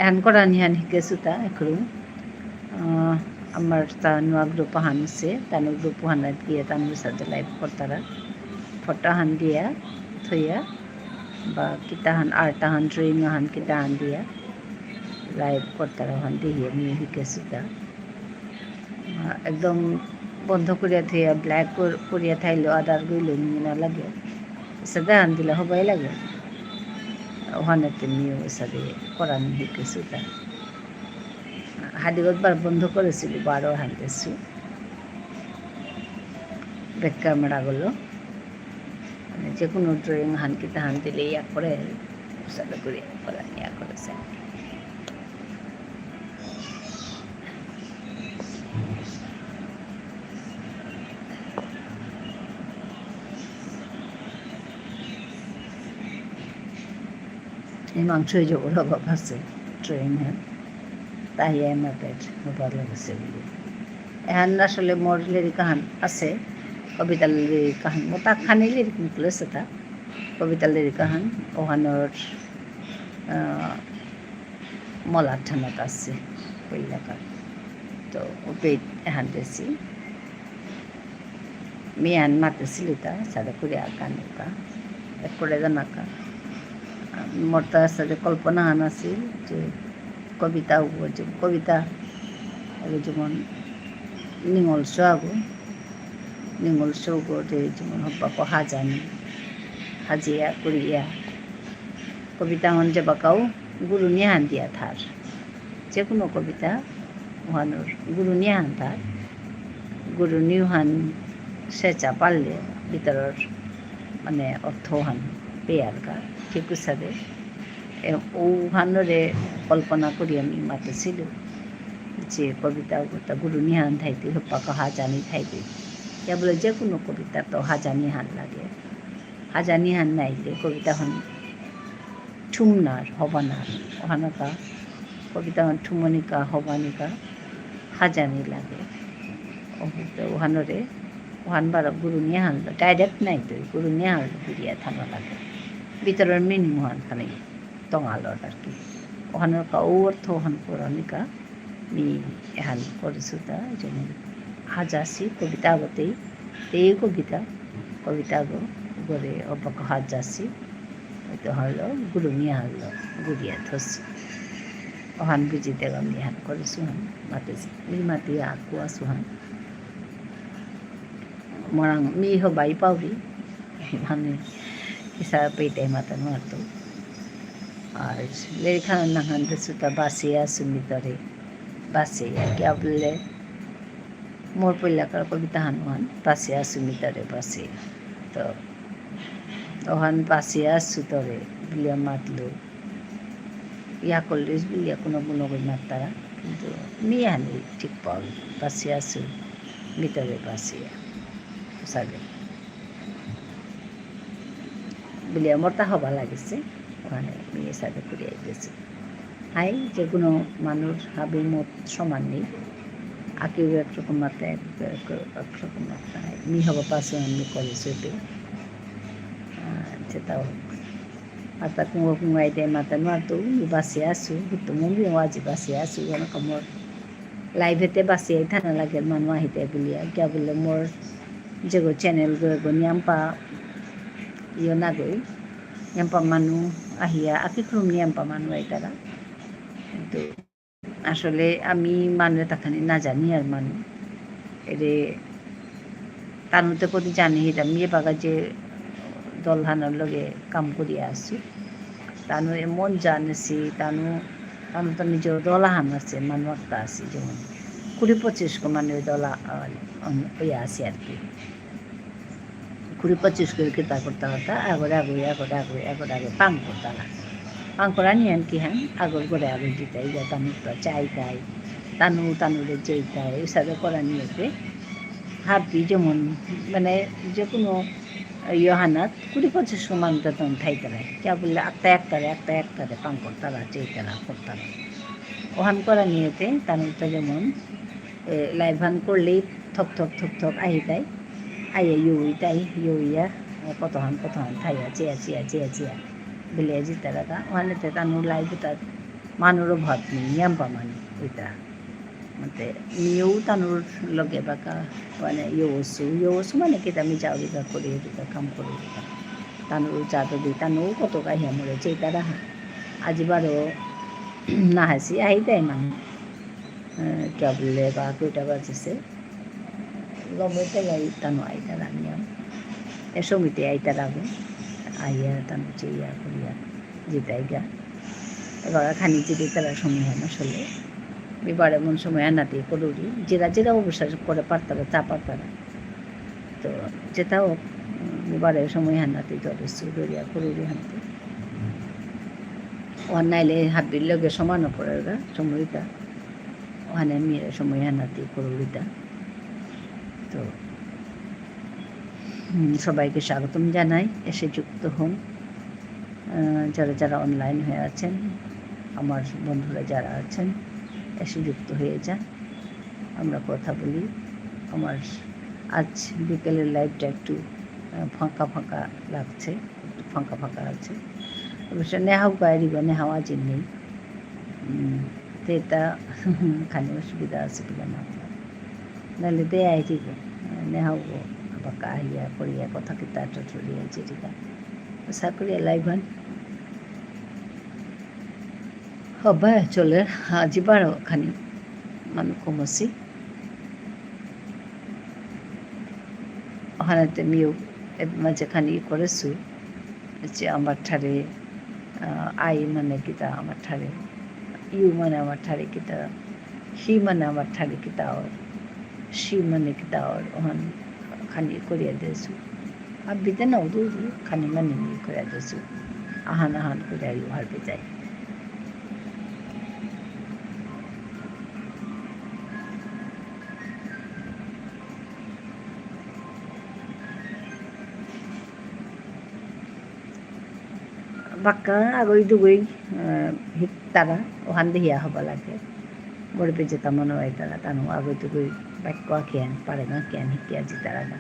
Ankor anihan hikesuta ekru amar ta nuwa group hanse tanu group hanat giye tanu sade live kortara photo han dia thoya ba kita han arta han dream han kita han dia live kortara han diye ni hikesuta ekdom বন্ধ করিয়া থইয়া black করিয়া থাইলো আদার গইল না লাগে সাদা han দিলে হবাই লাগে ওখানেতে নিয়ে সাথে করানো শিখেছি তা হাদিগতবার বন্ধ করেছিল 12 হানতেছি ব্যাক ক্যামেরাগুলো মানে যে কোনো ড্রয়িং হানকিতে হান দিলে ইয়া করে সাথে করে করা ইয়া করেছে এই মাংসই যে ওরা অভাব আছে ট্রেনে তাই আমার পেট ভালো লাগছে এখন আসলে মোর লিরিক কাহান আছে কবিতা লিরিক কাহান মোটা খানি লিরিক নিকলেছে এটা কবিতা লিরিক কাহান ওখানোর মলার থানাত আছে কইলাকার তো ওপে এখান দিয়েছি miyan mata silita sada kuriya kanuka ekore danaka morta sada কল্পনা আনাছিল যে কবিতা কবিতা যেমন নিঙল সৌগতে যেমন হব্বাকো হাজানি হাজিয়া kuriya কবিতা হন যে বাকাও গুরু নিহান দিয়া থার যে কোনো কবিতা ওহানোর গুরু নিহান থার গুরু নিহান সেচা পারলে ভিতরের মানে অর্থহান পেয়ারকা ঠিক হিসাবে ওহানরে কল্পনা করি আমি মাতেছিল যে কবিতা গুরু নিহান থাইতে হপ্পাকে হাজানি থাইতে কেবল যে কোনো কবিতা তো হাজানি হান লাগে হাজানি হান নাইলে কবিতা হন ঠুমনার হবানার ওহানকা কবিতা হন ঠুমনিকা হবানিকা হাজানি লাগে ওহানরে ওহান বারো গুরু নিয়ে হানলো ডাইরেক্ট নাই তো গুরু নিয়ে হানলো ঘুরিয়া থানা লাগে ভিতরের মিনিং ওহান খানি টঙালর আর কি ওহানকা ও অর্থ ওহান পৌরাণিকা মি এহান করেছো তা যেমন হাজাসি কবিতা আগতেই এই কবিতা গো গড়ে অবাক হাজাসি তো হলো গুরু নিয়ে হানলো ঘুরিয়া থসি ওহান বুঝিতে আমি এহান করেছো হান মাতেছি মাতি আকু আসু হান morang mi ho bai pauri মানে isa pete mata nuarto আর লেখা নাহান সুতা বাসিয়া সুমিতরে বাসিয়া কি বললে মোর পইলাকার কবিতা হানুয়ান বাসিয়া সুমিতরে বাসিয়া তো ওহান বাসিয়া সুতরে বিলিয়া মাতলো ইয়া করলে বিলিয়া কোনো করে মাতারা কিন্তু মিয়ানি ঠিক পাওয়া বাসিয়া সু মিতরে বাসিয়া সাগে বিলিয়া মরতা হবা লাগিছে ওখানে মেয়ে সাথে ঘুরে আইতেছে হাই যে কোনো মানুষ হাবি মত সমান নেই আকেও একরকম মাত্রা একরকম মাত্রা মি হবা পাশে আমি কলেছে সেটাও মাতা কুঙাই দেয় মাতা নোয়াতো বাসি আসু তো মমি আজি বাসি আসু অনেক মোর লাইভেতে বাসি থানা লাগে মানুষ আহিতে বুলিয়া কিয়া বললে মোর যেগো চ্যানেল গো নিয়াম্পা ইয়ে না গই নিয়াম্পা মানুষ আহিয়া আকিক্রম নিয়াম্পা মানুষ আইতারা কিন্তু আসলে আমি মানুষ তাখানি না জানি আর মানুষ এরে তানুতে প্রতি জানি এটা মেয়ে বাগা যে দলহানোর লগে কাম করিয়া আসছি তানু এমন জানেছি তানু তো নিজের দলাহান আছে মানুষ একটা আছে যেমন 20-25 মানুষ দলা ইয়ে আছে আর কি 20-25 করে কিতা করতে হতা আগরে পাং করতালা পাং করা নিয়ে কি হ্যাঁ আগর করে আগর দিতাই যা তানু চাই তাই তানুরে যেই তাই এসবে করা নিয়েতে হাবি যেমন মানে যে কোনো ইহানাত 20-25 মানুষ তখন থাইতারায় কে বললে একটারে পাং করতারা চেইতারা করতারা ওহান করা নিয়েতে তানুরটা যেমন লাইভান করলেই থক আহি তাই আইয়া ইউইয়া কতহান থাইয়া চেয়া বিলিয়া জিতারা ওখানেতে তানু লাইভে তার মানুরও ভাত নেই নিয়াম্পা মানে ওইটা মতে নিয়েও তানুর লগে বাকা মানে ইয়সু মানে কি আমি যাও দিকা করি দিকা কাম করি দিকা তানুর চাটো দিই তানু কত কাহিয়া মরে চেতারা আজিবারও না হাসি আহি তাই মানে কে বললে বা কইটা বাজেছে লম্বতে গাই তানু আইতারা নিয়ম এ সমিতি আইতারা আইয়া তানু চেয়া করিয়া জিতাই গা এবার খানি যদি তারা সময় হয় না আসলে এবার এমন সময় আনাতে করুরি যেরা অবশ্বাস করে পারতারা তা পারতারা তো যেটাও এবারে সময় হানাতে ধরে সুদরিয়া করুরি হানতে ওখান নাইলে হাবির লগে সমানও পড়ে ওরা সময়টা ওখানে মেয়েরা সময় হানাতে করুরিটা তো সবাইকে স্বাগতম জানাই এসে যুক্ত হন যারা অনলাইন হয়ে আছেন আমার বন্ধুরা যারা আছেন এসে যুক্ত হয়ে যান আমরা কথা বলি আমার আজ বিকেলের লাইভটা একটু ফাঁকা লাগছে একটু ফাঁকা আছে অবশ্য নেহাও গায়ে দিব নেহাও আজ নেই তো এটা খানি অসুবিধা আছে কিনা মাত্রা নাহলে দেয়াই দিব নেহাও baka ahia korea kota kita tutulia jadi kan sa korea live han haba chole jibaro khani manu komosi ohanate miu maje khani koresu যে আমার ঠারে আই মানে কিতা আমার ঠারে ইউ মানে আমার ঠারে কিতা হি মানে আমার ঠারে কিতা और शी মানে কিতা और ওহান খানি করিয়া দিয়েছো আর বিতে না উদু খানি মানে নি করিয়া দিয়েছো আহান আহান করিয়া ইউহার বেজায় বাক্কা আগৈ দুগৈ তারা ওখান দেহিয়া হব লাগে বড় পেজে তামন হয় তারা তানো আগৈ দুগৈ বাক্য আঁকিয়ান পারে না কেন শিকিয়া যে তারা না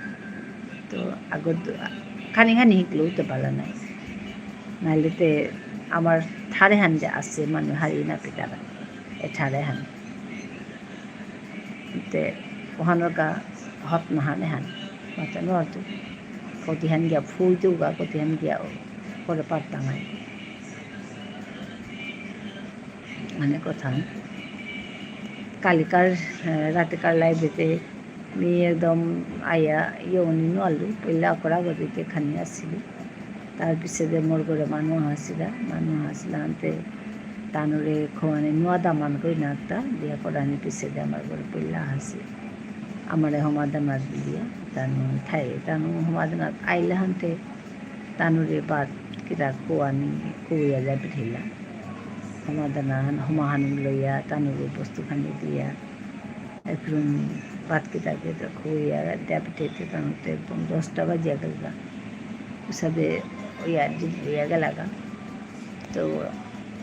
তো আগত খানি খানি শিকলেও তো পালা নাই নাইলেতে আমার ঠারে হান যে আছে মানুষ হারি না পিতারা এ ঠারে হান তে ওখানোর গা হত নাহানে হান মাতে নতো কতিহান গিয়া ফুল দেওগা কতিহান গিয়া করে পারতাম নাই মানে কথা কালিকার রাতেকার লাইব্রেরিতে আমি একদম আইয়া ইয়নি নলু পইলা করা গতিতে খানি আসছিলি তার পিছনে মোর করে মানুষ আসিলা আনতে তানুরে খোয়ানে নোয়া দামান করি না একটা দিয়া করানি পিছনে আমার করে পইলা হাসি আমার সমাধানাত দিয়া তানু ঠাই তানু সমাধানাত আইলে হানতে তানুরে বাদ কিতা খোয়ানি খুঁয়া যায় পিঠিলা সমাধান সমাহান লইয়া তানুরে বস্তুখানি দিয়া একদম ভাত কিতাকে খুঁয়া দেয়া পিঠাইতে তানুতে একদম 10টা বাজিয়া গেলগা উসাদে ইয়া গেলাগা তো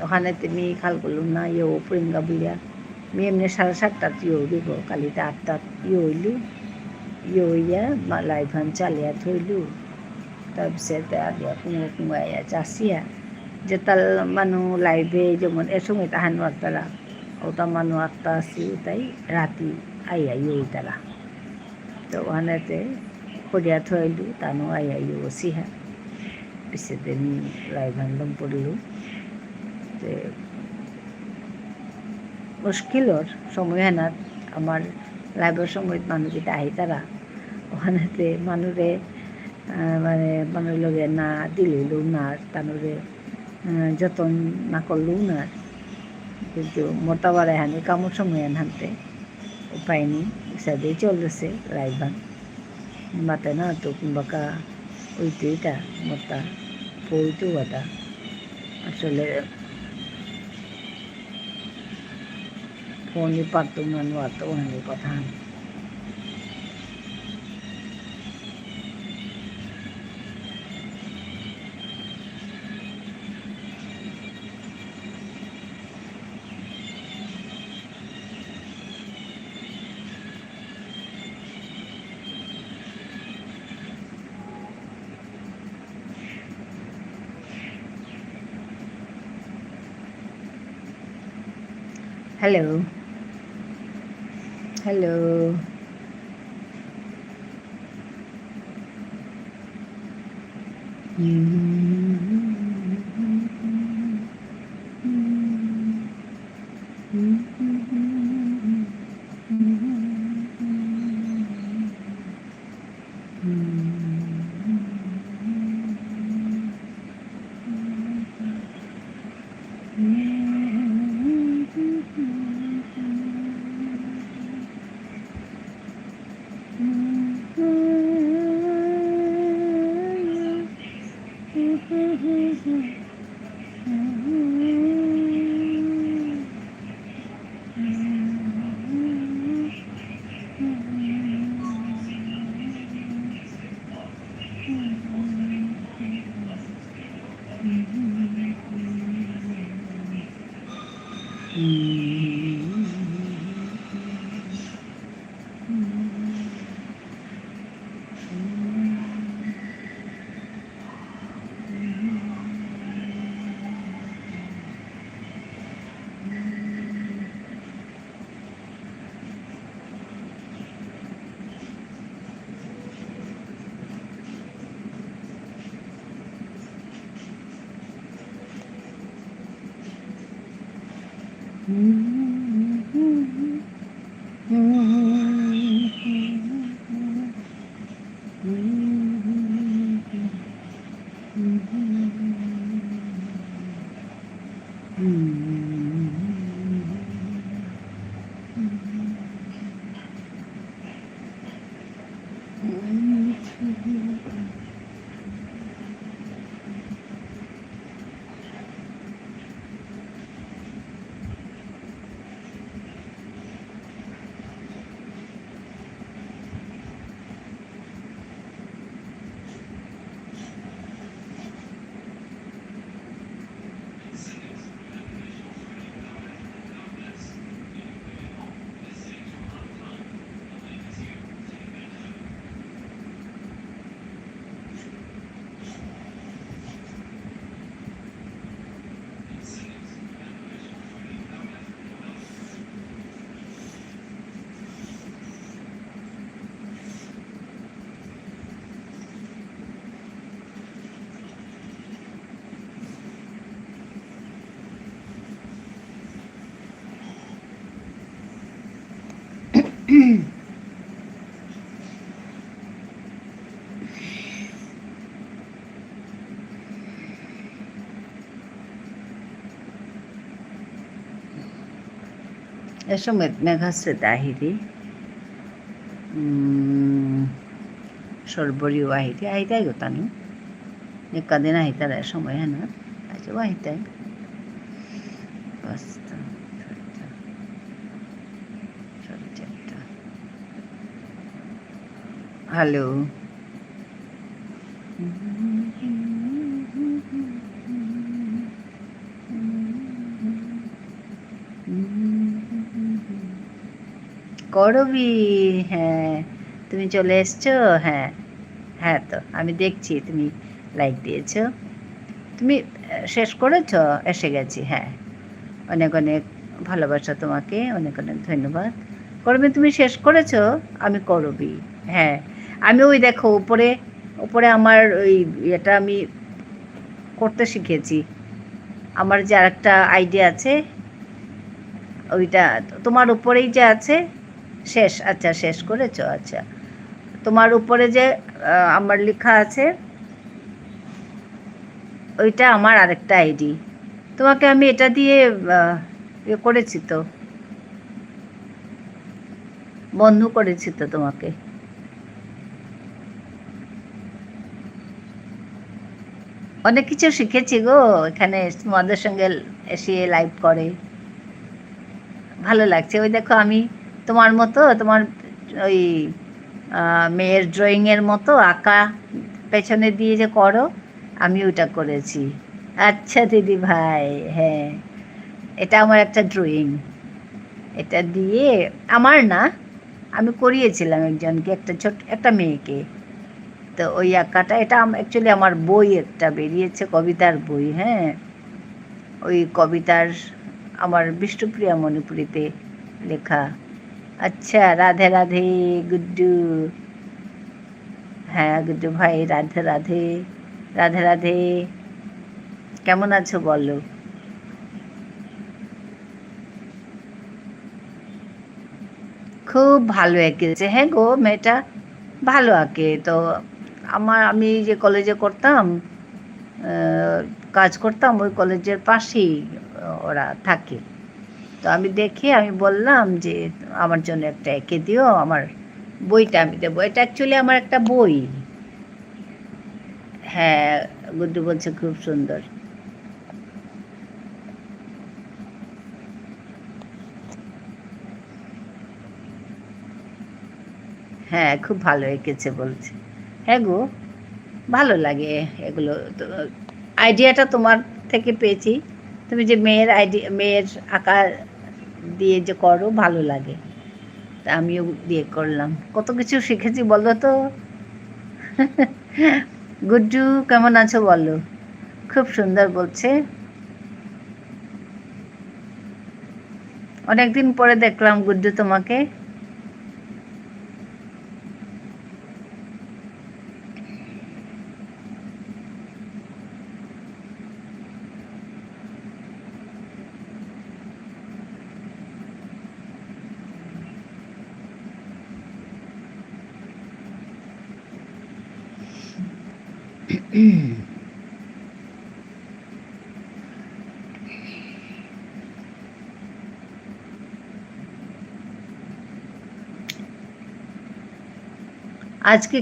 ওখানে তুমি খাল করলুম না ইয়ে পরিঙ্গা বুলিয়া আমি এমনি 7:30টাত ইয়ে দিব কালিতে 8টাত ইয়ে হইলু ইয়ে হইয়া লাইভান চালিয়া থইলু তাৰপিছতে আদিয়া কুমাইয়া চাচিয়া যে তার মানুষ লাইভে যেমন এর সময় তাহানো তারা ওটা মানুষ 8টা আসি তাই রাতি আইয়া ইয়ে তারা তো ওখানেতে করিয়া থইলু তানো আইয়া ইয়ে বসিহা পিছতে লাইভান লম পড়লু যে মুশকিলর সময় হেনাত আমার লাইভের সময় মানুষকেইটা আহি তারা ওখানেতে মানুষে মানে মানুষ লগে না দিলেও না তানুরে যতন না করলেও না কিন্তু মোটাবার এখানে কামড় সময় হানতে উপায় নেই ইসাদেই চলতেছে লাইভান মাতে না তো কিংবা ওইটা মোটা পইতেও এটা আসলে ফোনই পারতো না নোয়াতো অনেক কথা Hello. Hello. এসো মেঘাশ্রিতা আহিরি সর্বরি আহিರಿ আহিತಾಯಿ ಗೊತ್ತಾ ನೀವು ಎಕ್ಕ ದಿನ ಆಯ್ತಾರೆ ಸಮಯನ ಆಚೆ ಆಯ್ತಾಯಿ ಮಸ್ತ್ ಹಲೋ করবি হ্যাঁ তুমি চলে এসছো হ্যাঁ হ্যাঁ তো আমি দেখছি তুমি লাইক দিয়েছো তুমি শেষ করেছো এসে গেছি হ্যাঁ অনেক অনেক ভালোবাসা তোমাকে অনেক অনেক ধন্যবাদ করবি তুমি শেষ করেছো আমি করবি হ্যাঁ আমি ওই দেখো উপরে উপরে আমার ওই এটা আমি করতে শিখেছি আমার যে আরেকটা আইডিয়া আছে ওইটা তোমার উপরেই যে আছে শেষ আচ্ছা শেষ করেছো আচ্ছা তোমার উপরে যে আমার লেখা আছে ওইটা আমার আরেকটা আইডি তোমাকে আমি এটা দিয়ে ইয়ে করেছি তো বন্ধু করেছি তো তোমাকে অনেক কিছু শিখেছি গো এখানে তোমাদের সঙ্গে এসে লাইভ করে ভালো লাগছে ওই দেখো আমি তোমার মতো তোমার ওই মেয়ের ড্রয়িংয়ের মতো আঁকা পেছনে দিয়ে যে করো আমি ওইটা করেছি আচ্ছা দিদি ভাই হ্যাঁ এটা আমার একটা ড্রয়িং এটা দিয়ে আমার না আমি করিয়েছিলাম একজনকে একটা একটা মেয়েকে তো ওই আঁকাটা এটা অ্যাকচুয়ালি আমার বই একটা বেরিয়েছে কবিতার বই হ্যাঁ ওই কবিতার আমার বিষ্ণুপ্রিয়া মণিপুরীতে লেখা আচ্ছা রাধে রাধে গুড্ডু হ্যাঁ গুড্ডু ভাই রাধে রাধে রাধে রাধে কেমন আছো বলো খুব ভালো এঁকেছে হ্যাঁ গো মেয়েটা ভালো আঁকে তো আমি যে কলেজে করতাম কাজ করতাম ওই কলেজের পাশেই ওরা থাকে তো আমি দেখে আমি বললাম যে আমার জন্য একটা এঁকে দিও আমার বইটা আমি দেবো এটা অ্যাকচুয়ালি আমার একটা বই হ্যাঁ গুড্ডু বলছে খুব সুন্দর হ্যাঁ খুব ভালো এঁকেছে বলছে হ্যাঁ গো ভালো লাগে এগুলো আইডিয়াটা তোমার থেকে পেয়েছি তুমি যে মেয়ের আঁকা দিয়ে যে করো ভালো লাগে তা আমিও দিয়ে করলাম কত কিছু শিখেছি বলো তো গুড্ডু কেমন আছো বলো খুব সুন্দর বলছে অনেকদিন পরে দেখলাম গুড্ডু তোমাকে আজকে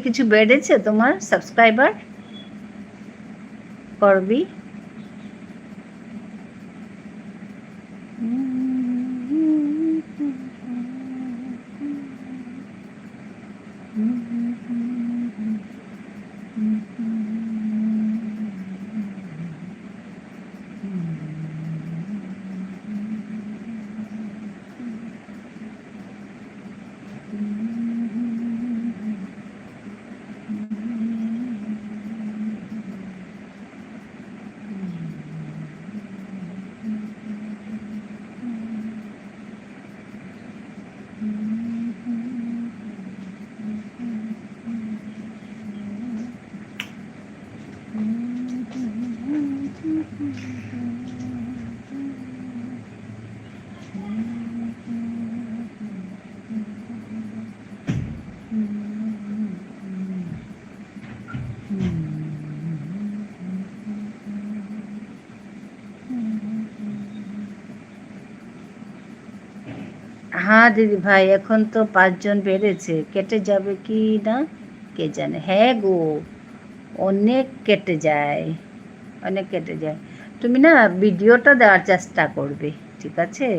কিছু বেড়েছে তোমার সাবস্ক্রাইবার করবি? হ্যাঁ দিদি ভাই, এখন তো 5 জন বেড়েছে, কেটে যাবে কি না কে জানে। হ্যাঁ গো, অনেক কেটে যায়, অনেক কেটে যায়। তুমি না ভিডিওটা দেওয়ার চেষ্টা করবে, ঠিক আছে?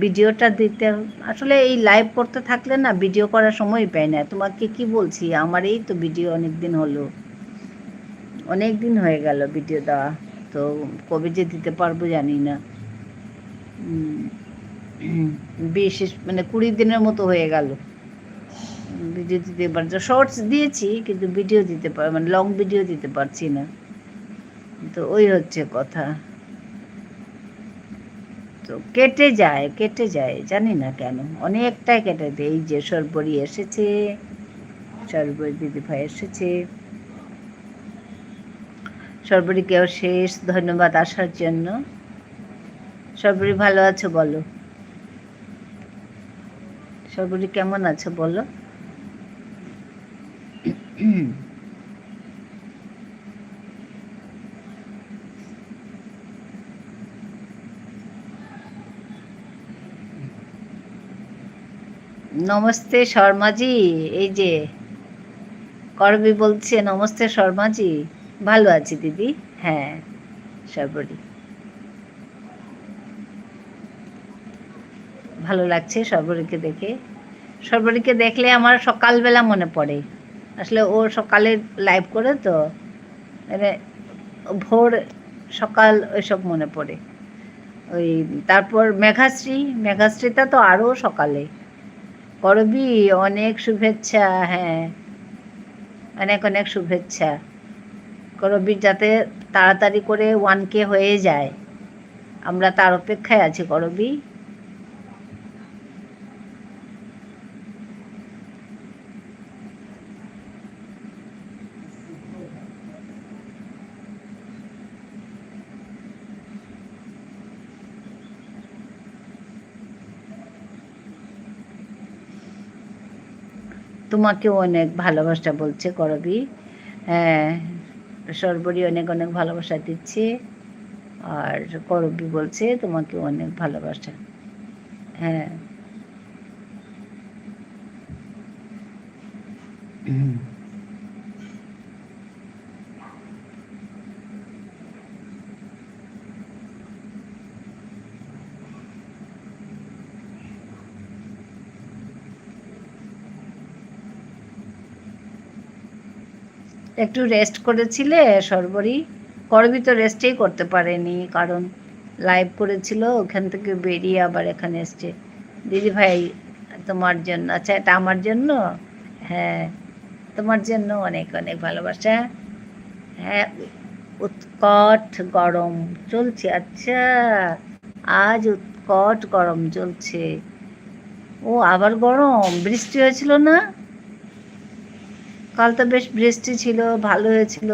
ভিডিওটা দিতে, আসলে এই লাইভ করতে থাকলে না ভিডিও করার সময় পাই না। তোমাকে কি বলছি, আমার এই তো ভিডিও অনেক দিন হলো, অনেক দিন হয়ে গেল ভিডিও দেওয়া, তো কবে যে দিতে পারবো জানি না। বিশেষ মানে 20 দিনের মতো হয়ে গেল ভিডিও দিতে পারছি। শর্টস দিয়েছি কিন্তু ভিডিও দিতে পার মানে লং ভিডিও দিতে পারছি না, তো ওই হচ্ছে কথা। তো কেটে যায়, কেটে যায়, জানি না কেন, অনেকটাই কেটে দেয়। এই যে সর্বরী এসেছে, সর্বরী দিদিভাই এসেছে, সর্বরীকেও শেষ ধন্যবাদ আসার জন্য। সর্বরী ভালো আছো বলো, সর্বরী কেমন আছো বলো। নমস্তে শর্মাজি, এই যে করবি বলছে নমস্তে শর্মাজি। ভালো আছি দিদি, হ্যাঁ সর্বরী, ভালো লাগছে সর্বরীকে দেখে। সর্বরীকে দেখলে আমার সকালবেলা মনে পড়ে, আসলে ও সকালে লাইভ করে তো, মানে ভোর সকাল ওইসব মনে পড়ে। ওই তারপর মেঘাশ্রী, মেঘাশ্রীটা তো আরও সকালে। করবি অনেক শুভেচ্ছা, হ্যাঁ অনেক অনেক শুভেচ্ছা। করবি যাতে তাড়াতাড়ি করে 1K হয়ে যায়, আমরা তার অপেক্ষায় আছি করবি। তোমাকেও অনেক ভালোবাসা বলছে করবি, হ্যাঁ সর্বরী অনেক অনেক ভালোবাসা দিচ্ছে, আর করবি বলছে তোমাকে অনেক ভালোবাসা, হ্যাঁ। একটু রেস্ট করেছিলে সর্বরী? করবি তো রেস্টেই করতে পারেনি, কারণ লাইভ করেছিল, ওখান থেকে বেরিয়ে আবার এখানে এসছে। দিদিভাই তোমার জন্য, আচ্ছা এটা আমার জন্য, হ্যাঁ তোমার জন্য অনেক অনেক ভালোবাসা। হ্যাঁ উৎকট গরম চলছে, আচ্ছা আজ উৎকট গরম চলছে। ও আবার গরম, বৃষ্টি হয়েছিল না কাল? তো বেশ বৃষ্টি ছিল, ভালো হয়েছিল।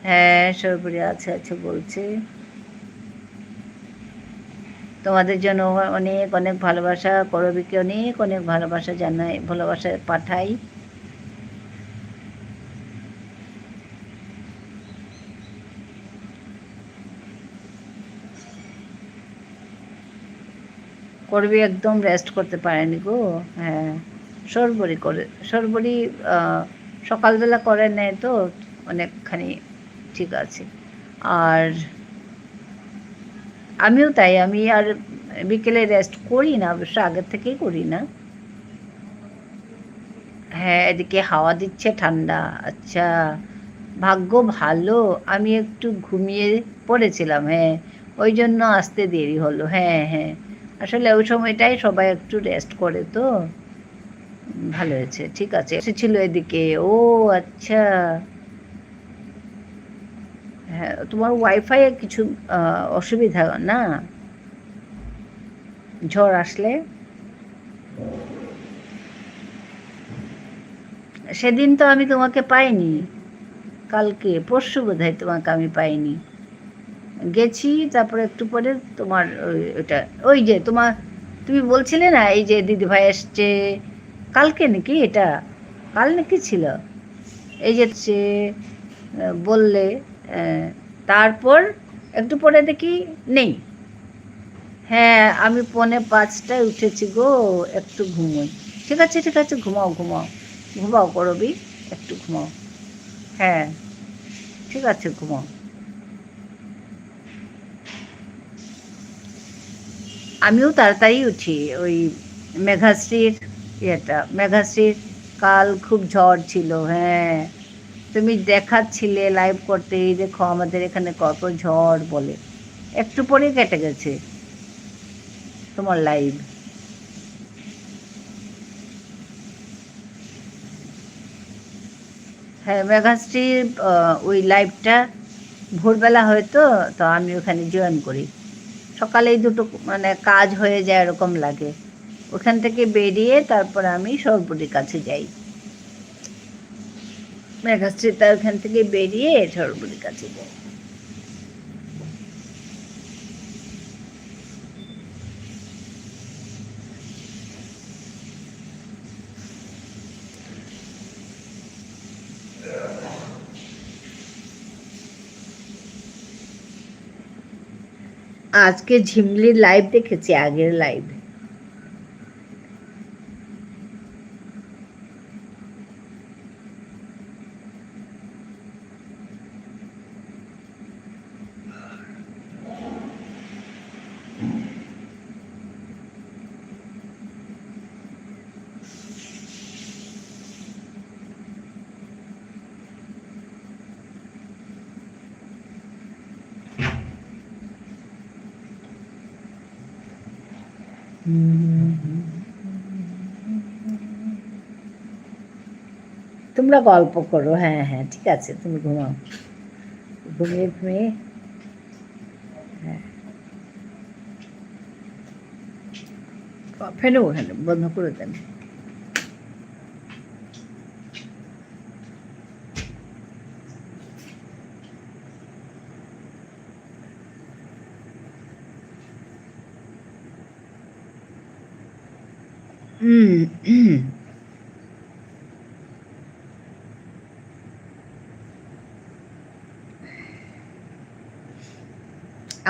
হ্যাঁ সর্বরী আছে আছে বলছে। তোমাদের জন্য অনেক অনেক ভালোবাসা, করবীকে অনেক অনেক ভালোবাসা জানাই, ভালোবাসা পাঠাই। করবি একদম রেস্ট করতে পারেনি গো। হ্যাঁ, সরবরি সকালবেলা করে নেয় তো অনেকখানি, ঠিক আছে। আর আমিও তাই, আমি আর বিকেলে রেস্ট করি না, অবশ্য আগের থেকেই করি না। হ্যাঁ, এদিকে হাওয়া দিচ্ছে ঠান্ডা। আচ্ছা, ভাগ্য ভালো আমি একটু ঘুমিয়ে পড়েছিলাম। হ্যাঁ, ওই জন্য আসতে দেরি হলো। হ্যাঁ হ্যাঁ, আসলে ওই সময়টাই সবাই একটু রেস্ট করে তো। ভালো হয়েছে, ঠিক আছে, এসেছিল এদিকে। ও আচ্ছা, হ্যাঁ, তোমার ওয়াইফাই কিছু অসুবিধা না ঝড় আসলে? সেদিন তো আমি তোমাকে পাইনি, কালকে পরশু বোধহয় তোমাকে আমি পাইনি। গেছি, তারপরে একটু পরে তোমার ওইটা, ওই যে তুমি বলছিলে না এই যে দিদিভাই এসছে কালকে, নাকি এটা কাল নাকি ছিল, এই যে বললে, তারপর একটু পরে দেখি নেই। হ্যাঁ, আমি 4:45টায় উঠেছি গো, একটু ঘুমোই। ঠিক আছে ঠিক আছে, ঘুমাও ঘুমাও, ঘুমাও করবি, একটু ঘুমাও। হ্যাঁ, ঠিক আছে, ঘুমাও। আমিও তাড়াতাড়ি উঠি, ওই মেঘাশ্রীর মেঘাশ্রীর কাল খুব ঝড় ছিল। হ্যাঁ, তুমি দেখাচ্ছিলে লাইভ করতে, এই দেখো আমাদের এখানে কত ঝড় বলে। একটু পরেই কেটে গেছে তোমার লাইভ। হ্যাঁ, মেঘাশ্রীর ওই লাইভটা ভোরবেলা হয়তো, তো আমি ওখানে জয়েন করি। সকালেই দুটো মানে কাজ হয়ে যায় এরকম লাগে। ওখান থেকে বেরিয়ে তারপর আমি সরবরির কাছে যাই। মেঘাশ্রী তার ওখান থেকে বেরিয়ে সরবরির কাছে যাই। আজকে ঝিমলির লাইভ দেখেছি, আগের লাইভ। তোমরা গল্প করো, হ্যাঁ হ্যাঁ, ঠিক আছে, তুমি ঘুমাও, ঘুমিয়ে ঘুমিয়ে। হ্যাঁ, ফেলো ওখানে, বন্ধ করে দেন।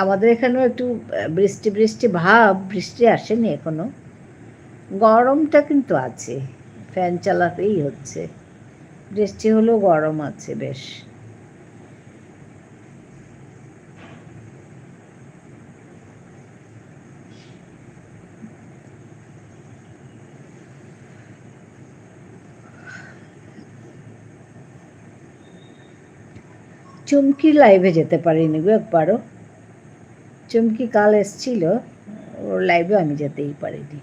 আমাদের এখানেও একটু বৃষ্টি বৃষ্টি ভাব, বৃষ্টি আসেনি এখনো, গরমটা কিন্তু আছে, ফ্যান চালাতেই হচ্ছে। বৃষ্টি হলেও গরম আছে বেশ। চুমকির লাইভে যেতে পারিনি গো একবারও। চুমকি কাল এসছিল, ওর লাইভে আমি যেতেই পারিনি।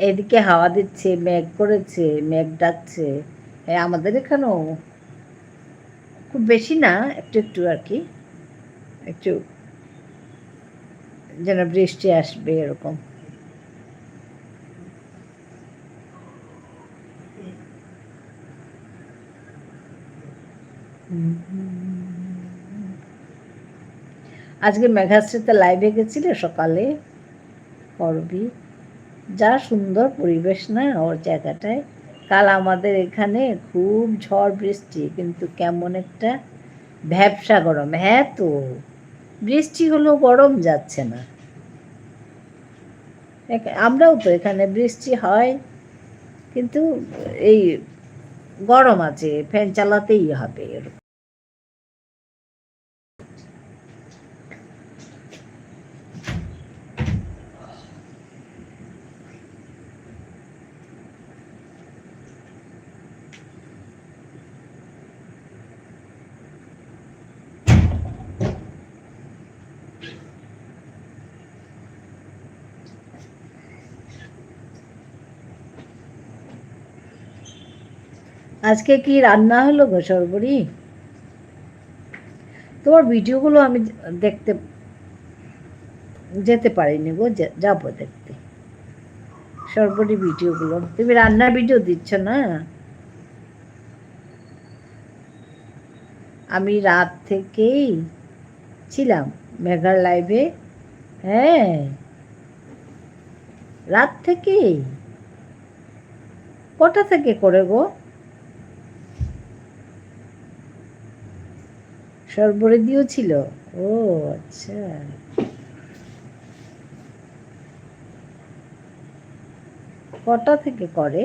এদিকে হাওয়া দিচ্ছে, মেঘ করেছে, মেঘ ডাকছে। হ্যাঁ, আমাদের এখানেও খুব বেশি না, একটু একটু আর কি, একটু যেন বৃষ্টি আসবে এরকম। আজকে মেঘাশ্রীতে লাইভে গেছিলে সকালে? করবি, যা সুন্দর পরিবেশ না ওর জায়গাটায়। কাল আমাদের এখানে খুব ঝড় বৃষ্টি, কিন্তু কেমন একটা ভ্যাবসা গরম। হ্যাঁ তো, বৃষ্টি হলেও গরম যাচ্ছে না। আমরাও তো এখানে বৃষ্টি হয়, কিন্তু এই গরম আছে, ফ্যান চালাতেই হবে এরকম। আজকে কি রান্না হলো গো সর্বরি? তোমার ভিডিওগুলো আমি দেখতে যেতে পারিনি গো, যাবো দেখতে সর্বরি ভিডিওগুলো। তুমি রান্নার ভিডিও দিচ্ছ না? আমি রাত থেকেই ছিলাম মেঘার লাইভে। হ্যাঁ, রাত থেকেই। কটা থেকে করে গো? সর্বরে দিয়েছিল? ও আচ্ছা, কটা থেকে করে?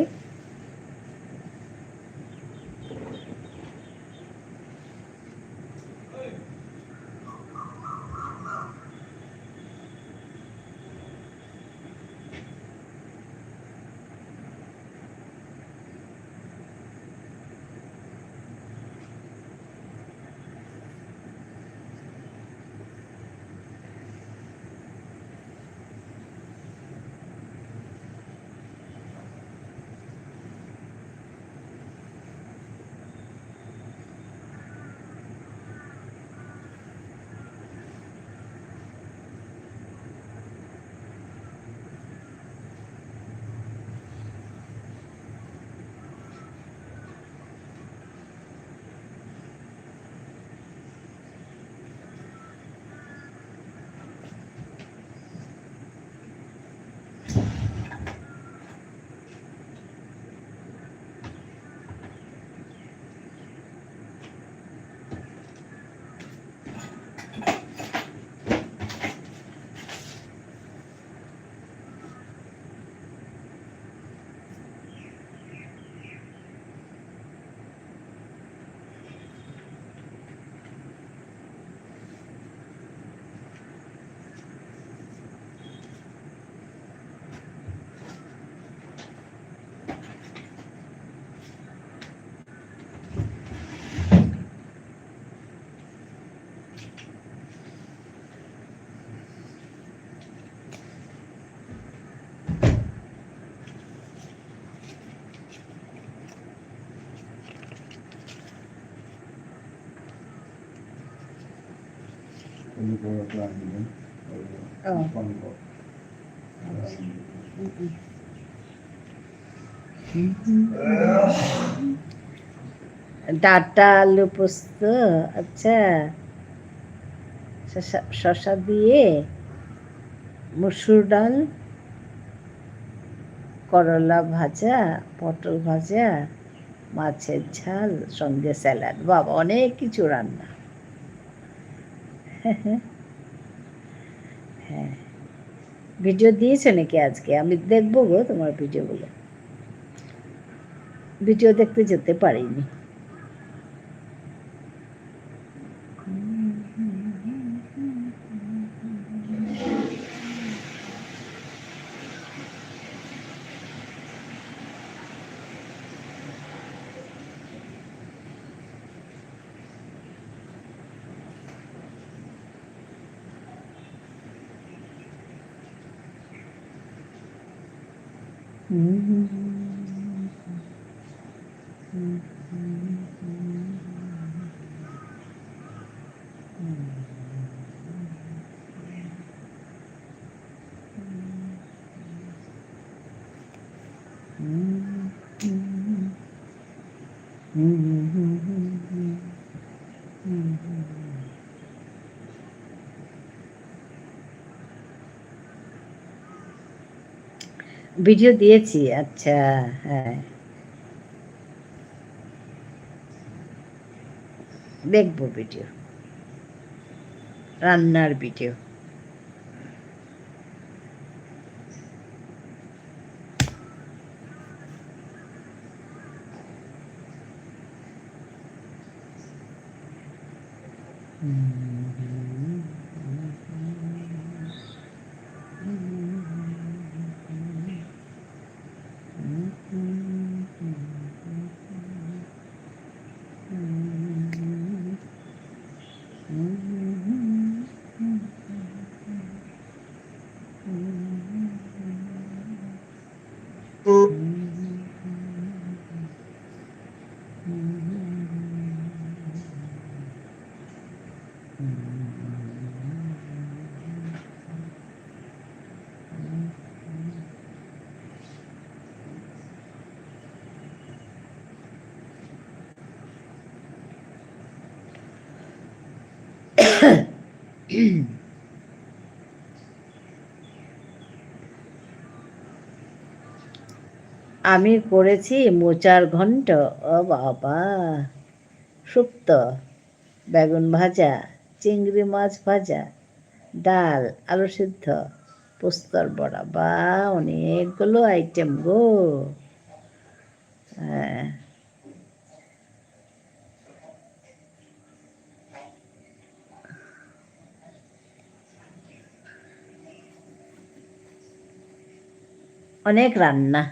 ডাটা আলু পোস্ত, আচ্ছা। শসা দিয়ে মসুর ডাল, করলা ভাজা, পটল ভাজা, মাছের ঝাল, সঙ্গে স্যালাড। বাবা, অনেক কিছু রান্না। হ্যাঁ, ভিডিও দিয়েছে নাকি আজকে? আমি দেখবো গো তোমার ভিডিওগুলো। ভিডিও দেখতে যেতে পারিনি। ভিডিও দিয়েছি, আচ্ছা হ্যাঁ দেখবো ভিডিও, রান্নার ভিডিও। আমি করেছি মোচার ঘন্ট, ও বাবা, শুক্তো, বেগুন ভাজা, চিংড়ি মাছ ভাজা, ডাল, আলু সিদ্ধ, পোস্তর বড়া, বা অনেকগুলো আইটেম গো। হ্যাঁ অনেক রান্না।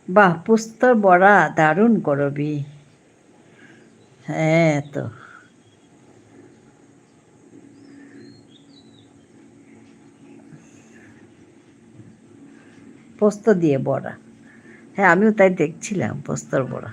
বাহ, পোস্তর বড়া দারুণ করবি। হ্যাঁ তো পোস্ত দিয়ে বড়া, হ্যাঁ আমিও তাই দেখছিলাম পোস্তর বড়া।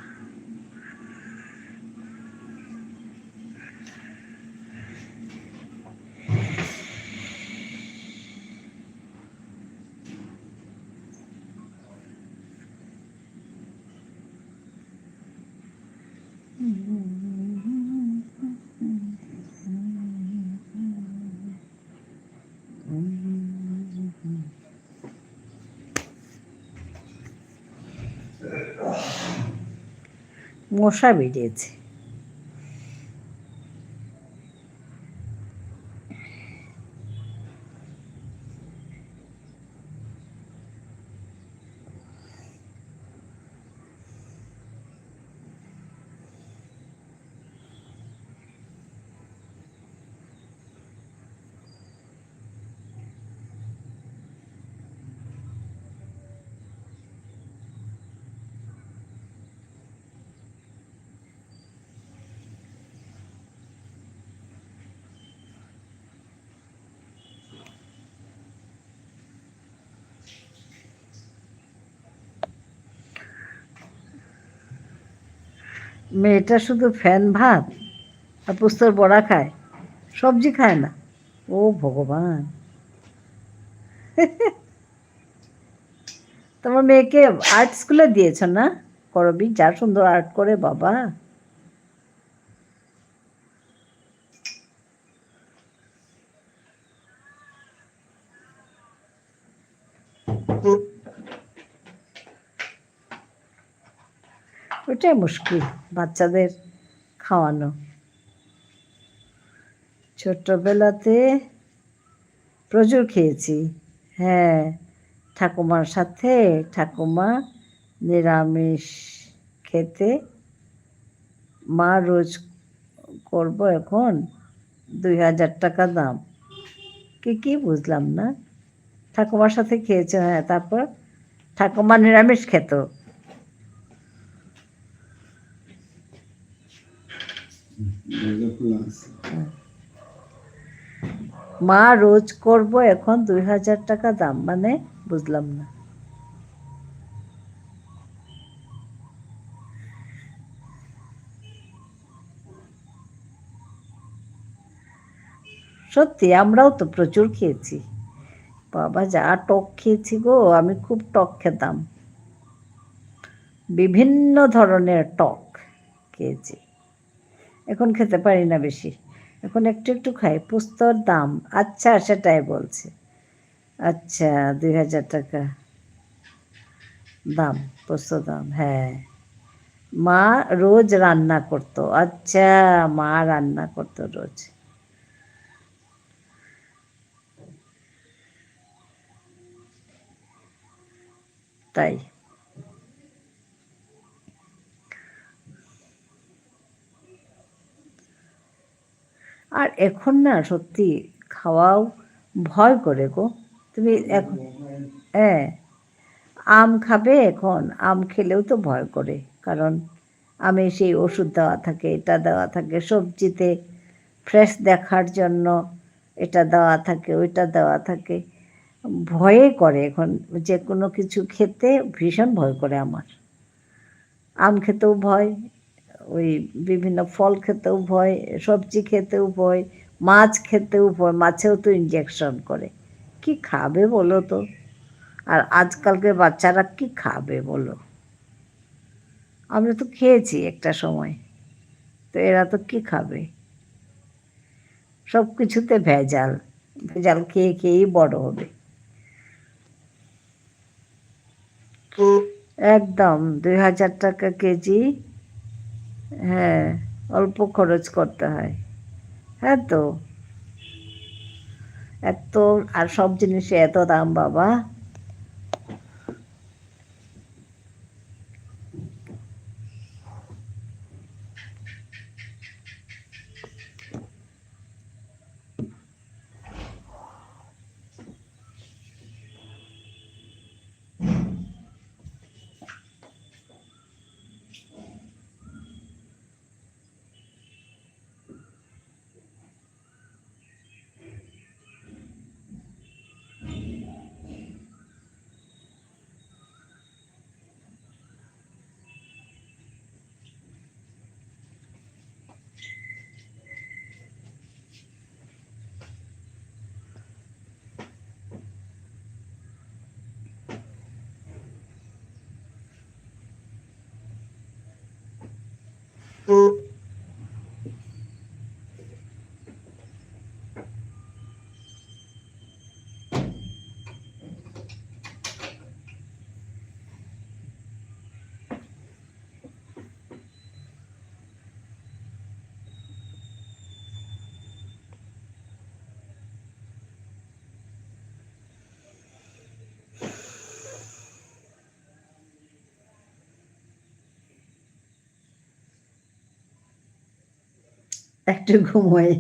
মশা বেরিয়েছে। মেয়েটা শুধু ফ্যান ভাত আর পোস্তর বড়া খায়, সবজি খায় না। ও ভগবান, তোমার মেয়েকে আর্ট স্কুলে দিয়েছ না? করবি, যা সুন্দর আর্ট করে বাবা। ওটাই মুশকিল বাচ্চাদের খাওয়ানো। ছোট্টবেলাতে প্রচুর খেয়েছি। হ্যাঁ, ঠাকুমার সাথে, ঠাকুমা নিরামিষ খেতে, মা রোজ করব এখন 2000 টাকা দাম। কি বুঝলাম না। ঠাকুমার সাথে খেয়েছে, হ্যাঁ। তারপর ঠাকুমা নিরামিষ খেত। মা রোজ করব এখন 2000 টাকা দাম, মানে বুঝলাম না। সত্যি আমরাও তো প্রচুর খেয়েছি বাবা, যা টক খেয়েছি গো। আমি খুব টক খেতাম, বিভিন্ন ধরনের টক খেয়েছি। এখন খেতে পারি না বেশি, এখন একটু একটু খাই। পোস্তর দাম, আচ্ছা সেটাই বলছে। আচ্ছা 2000 টাকা দাম, পোস্ত দাম, হ্যাঁ। মা রোজ রান্না করতো, আচ্ছা মা রান্না করতো রোজ। তাই আর এখন না সত্যি খাওয়াও ভয় করে গো। তুমি এখন, হ্যাঁ, আম খাবে এখন, আম খেলেও তো ভয় করে, কারণ আমে সেই ওষুধ দেওয়া থাকে, এটা দেওয়া থাকে, সবজিতে ফ্রেশ দেখার জন্য এটা দেওয়া থাকে, ওইটা দেওয়া থাকে। ভয়ে করে এখন যে কোনো কিছু খেতে, ভীষণ ভয় করে আমার। আম খেতেও ভয়, ওই বিভিন্ন ফল খেতেও ভয়, সবজি খেতেও ভয়, মাছ খেতেও ভয়। মাছেও তো ইঞ্জেকশন করে। কি খাবে বলো তো? আর আজকালকে বাচ্চারা কি খাবে বলো? আমরা তো খেয়েছি একটা সময়, তো এরা তো কি খাবে? সব কিছুতে ভেজাল, ভেজাল খেয়ে খেয়েই বড় হবে। একদম 2000 টাকা কেজি। হ্যাঁ, অল্প খরচ করতে হয়। হ্যাঁ তো, এত, আর সব জিনিসে এত দাম বাবা। একটু ঘুমোয়,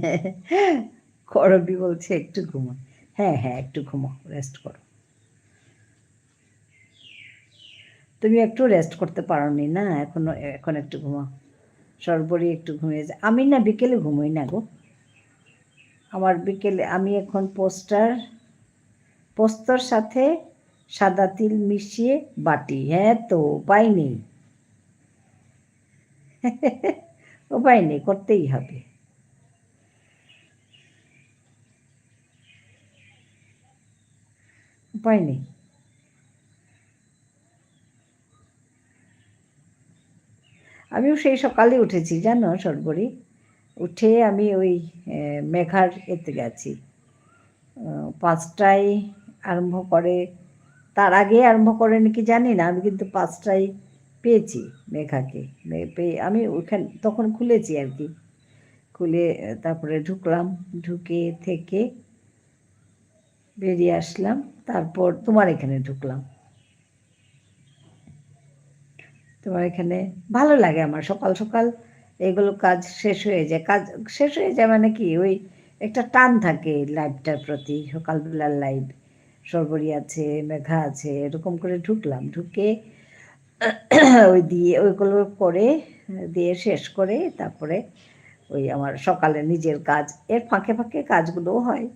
করবি বলছে একটু ঘুমো। হ্যাঁ হ্যাঁ, একটু ঘুমো, রেস্ট করো। তুমি একটু রেস্ট করতে পারোনি না এখনো, এখন একটু ঘুমাও। সর্বরই একটু ঘুমিয়ে যায়। আমি না বিকেলে ঘুমোই না গো। আমার বিকেলে, আমি এখন পোস্তর সাথে সাদা তিল মিশিয়ে বাটি। হ্যাঁ তো, উপায় নেই। উপায় নেই, করতেই হবে। উপায় নেই। আমিও সেই সকালে উঠেছি জানো সর্বরী, উঠে আমি ওই মেঘার এতে গেছি। 5টায় আরম্ভ করে, তার আগে আরম্ভ করে নাকি জানি না, আমি কিন্তু 5টায় পেয়েছি মেঘাকে। পেয়ে আমি ওখানে তখন খুলেছি আর কি, খুলে তারপরে ঢুকলাম, ঢুকে থেকে বেরিয়ে আসলাম, তারপর তোমার এখানে ঢুকলাম। তোমার এখানে ভালো লাগে আমার সকাল সকাল এগুলো কাজ শেষ হয়ে যায়। কাজ শেষ হয়ে যায় মানে কি, ওই একটা টান থাকে লাইভটার প্রতি, সকালবেলার লাইভ। সর্বরী আছে, মেঘা আছে, এরকম করে ঢুকলাম, ঢুকে ওই দিয়ে ওইগুলো করে দিয়ে শেষ করে তারপরে ওই আমার সকালে নিজের কাজ, এর ফাঁকে ফাঁকে কাজগুলোও হয়।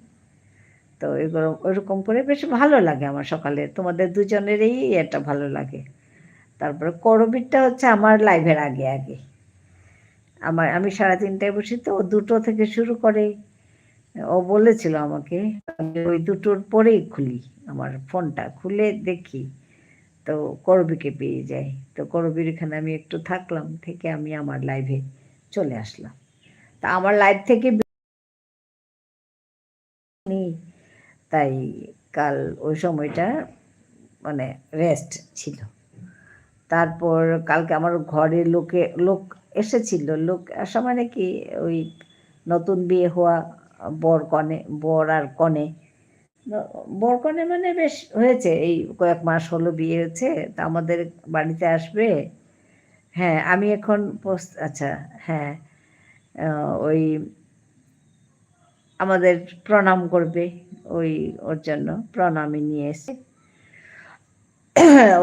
তো এগুলো ওইরকম করে বেশ ভালো লাগে আমার সকালে, তোমাদের দুজনেরই এটা ভালো লাগে। তারপরে করবীরটা হচ্ছে আমার লাইভের আগে আগে, আমি 3:30টায় বসি, তো 2টো থেকে শুরু করে। ও বলেছিল আমাকে, আমি ওই 2টোর পরেই খুলি, আমার ফোনটা খুলে দেখি তো করবীকে পেয়ে যাই। তো করবীর এখানে আমি একটু থাকলাম, থেকে আমি আমার লাইভে চলে আসলাম। তা আমার লাইভ থেকে তাই কাল ওই সময়টা মানে রেস্ট ছিল। তারপর কালকে আমার ঘরে লোক এসেছিল, লোক আসা মানে কি, ওই নতুন বিয়ে হওয়া বর আর কনে, বর কনে মানে বেশ হয়েছে, এই কয়েক মাস হলো বিয়ে হয়েছে, তা আমাদের বাড়িতে আসবে। হ্যাঁ আমি এখন আচ্ছা, হ্যাঁ ওই আমাদের প্রণাম করবে, ওই ওর জন্য প্রণামী নিয়ে এসে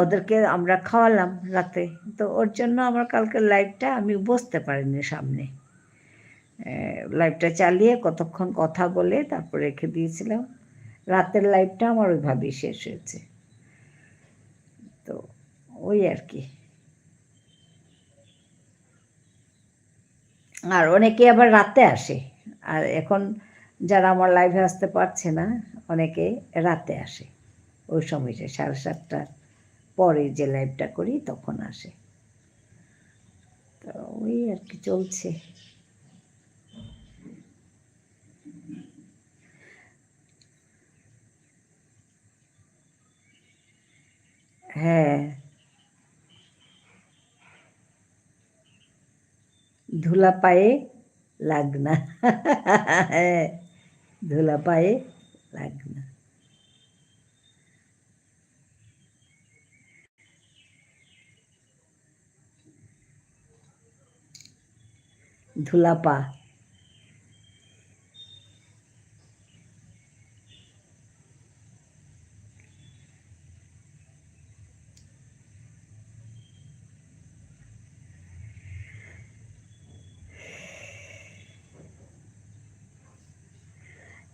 ওদেরকে আমরা খাওয়ালাম রাতে। তো ওর জন্য আমার কালকের লাইভটা আমি বসতে পারিনি সামনে, লাইভটা চালিয়ে কতক্ষণ কথা বলে তারপর রেখে দিয়েছিলাম। রাতের লাইভটা আমার ওইভাবেই শেষ হয়েছে। তো ওই আর কি। আর অনেকে আবার রাতে আসে, আর এখন যারা আমার লাইভে আসতে পারছে না অনেকে রাতে আসে, ওই সময়টা 7:30টার পরে যে লাইভটা করি তখন আসে। তো ওই আর কি চলছে। হ্যাঁ, ধুলা পায়ে লাগনা। হ্যাঁ, ধুলা পায়ে লাগনা। ধুলা পা।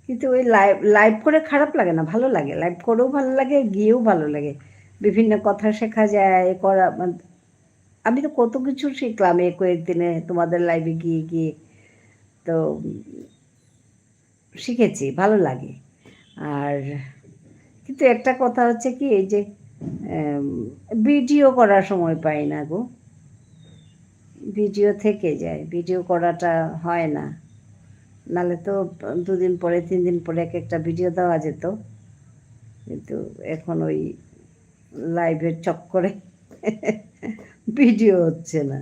কিন্তু ওই লাইভ লাইভ করে খারাপ লাগে না, ভালো লাগে, লাইভ করেও ভালো লাগে, গিয়েও ভালো লাগে, বিভিন্ন কথা শেখা যায় করা। আমি তো কত কিছু শিখলাম এই কয়েকদিনে তোমাদের লাইভে গিয়ে গিয়ে, তো শিখেছি, ভালো লাগে। আর কিন্তু একটা কথা হচ্ছে কি, এই যে ভিডিও করার সময় পাই না গো, ভিডিও থেকে যায়, ভিডিও করাটা হয় না, নাহলে তো 2 দিন পরে 3 দিন পরে এক একটা ভিডিও দেওয়া যেত, কিন্তু এখন ওই লাইভের চক্করে ভিডিও হচ্ছে না।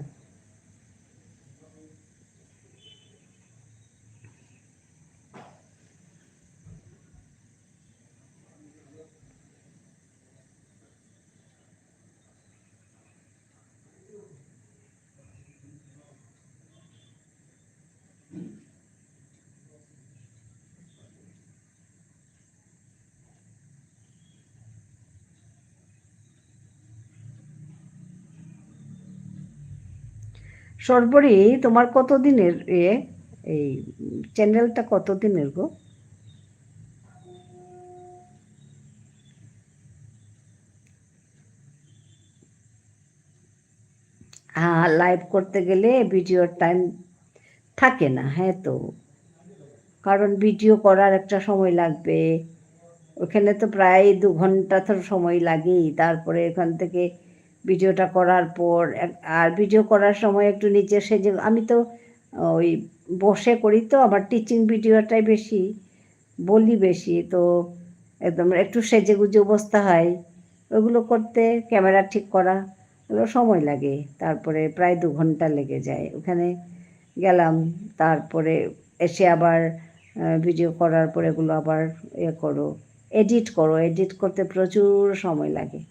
সর্বরি তোমার কতদিনের এই চ্যানেলটা কতদিনের গো? হ্যাঁ, লাইভ করতে গেলে ভিডিওর টাইম থাকে না, হ্যাঁ তো, কারণ ভিডিও করার একটা সময় লাগবে, ওখানে তো প্রায় 2 ঘন্টা তো সময় লাগেই, তারপরে এখান থেকে ভিডিওটা করার পর আর ভিডিও করার সময় একটু নিচে সেজে, আমি তো ওই বসে করি তো, আমার টিচিং ভিডিওটাই বেশি, বলি বেশি, তো একদম একটু সেজেগুজে অবস্থা হয়। ওগুলো করতে ক্যামেরা ঠিক করা ওগুলো সময় লাগে, তারপরে প্রায় 2 ঘন্টা লেগে যায়। ওখানে গেলাম, তারপরে এসে আবার ভিডিও করার পরে এগুলো আবার করো, এডিট করতে প্রচুর সময় লাগে।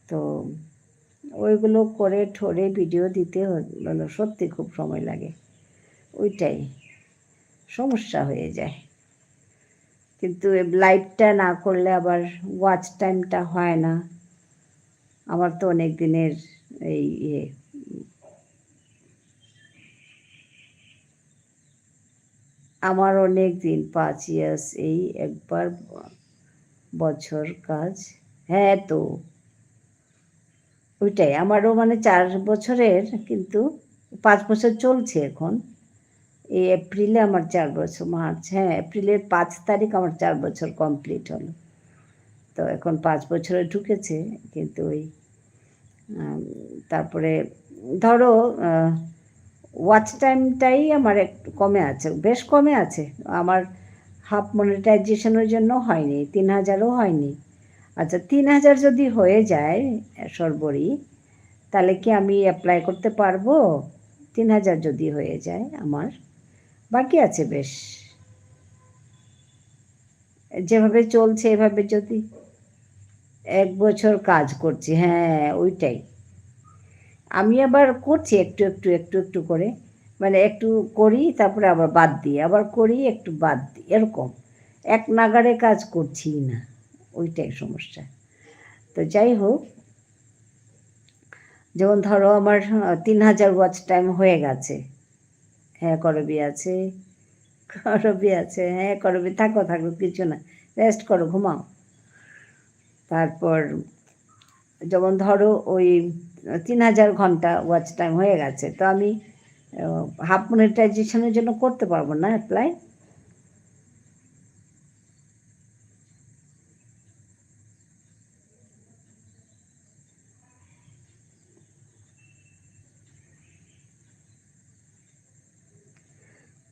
তো ওইগুলো করে ঠোরে ভিডিও দিতে হলো সত্যি খুব সময় লাগে, ওইটাই সমস্যা হয়ে যায়। কিন্তু লাইভটা না করলে আবার ওয়াচ টাইমটা হয় না। আমার তো অনেক দিনের এই আমার অনেক দিন 5 ইয়ার্স, এই একবার বছর কাজ। হ্যাঁ, তো ওইটাই আমারও মানে 4 বছরের, কিন্তু 5 বছর চলছে এখন। এই এপ্রিলে আমার 4 বছর, মার্চ, হ্যাঁ এপ্রিলের 5 তারিখ আমার 4 বছর কমপ্লিট হলো। তো এখন 5 বছরে ঢুকেছে, কিন্তু ওই তারপরে ধরো ওয়াচ টাইমটাই আমার একটু কমে আছে, বেশ কমে আছে। আমার হাফ মনিটাইজেশনের জন্য হয়নি, 3000ও হয়নি। আচ্ছা, 3000 যদি হয়ে যায় সর্বোচ্চ, তাহলে কি আমি অ্যাপ্লাই করতে পারবো? 3000 যদি হয়ে যায় আমার, বাকি আছে বেশ। যেভাবে চলছে এভাবে যদি 1 বছর কাজ করছি, হ্যাঁ ওইটাই। আমি আবার করছি একটু করে, মানে একটু করি তারপরে আবার বাদ দিই, আবার করি একটু বাদ দিই, এরকম এক নাগাড়ে কাজ করছি না, ওইটাই সমস্যা। তো যাই হোক, যেমন ধরো আমার 3000 ওয়াচ টাইম হয়ে গেছে। হ্যাঁ করবি আছে, হ্যাঁ করবি, থাকো কিছু না, রেস্ট করো, ঘুমাও। তারপর যেমন ধরো ওই 3000 ঘন্টা ওয়াচ টাইম হয়ে গেছে, তো আমি হাফ মনিটাইজেশনের জন্য করতে পারবো না অ্যাপ্লাই?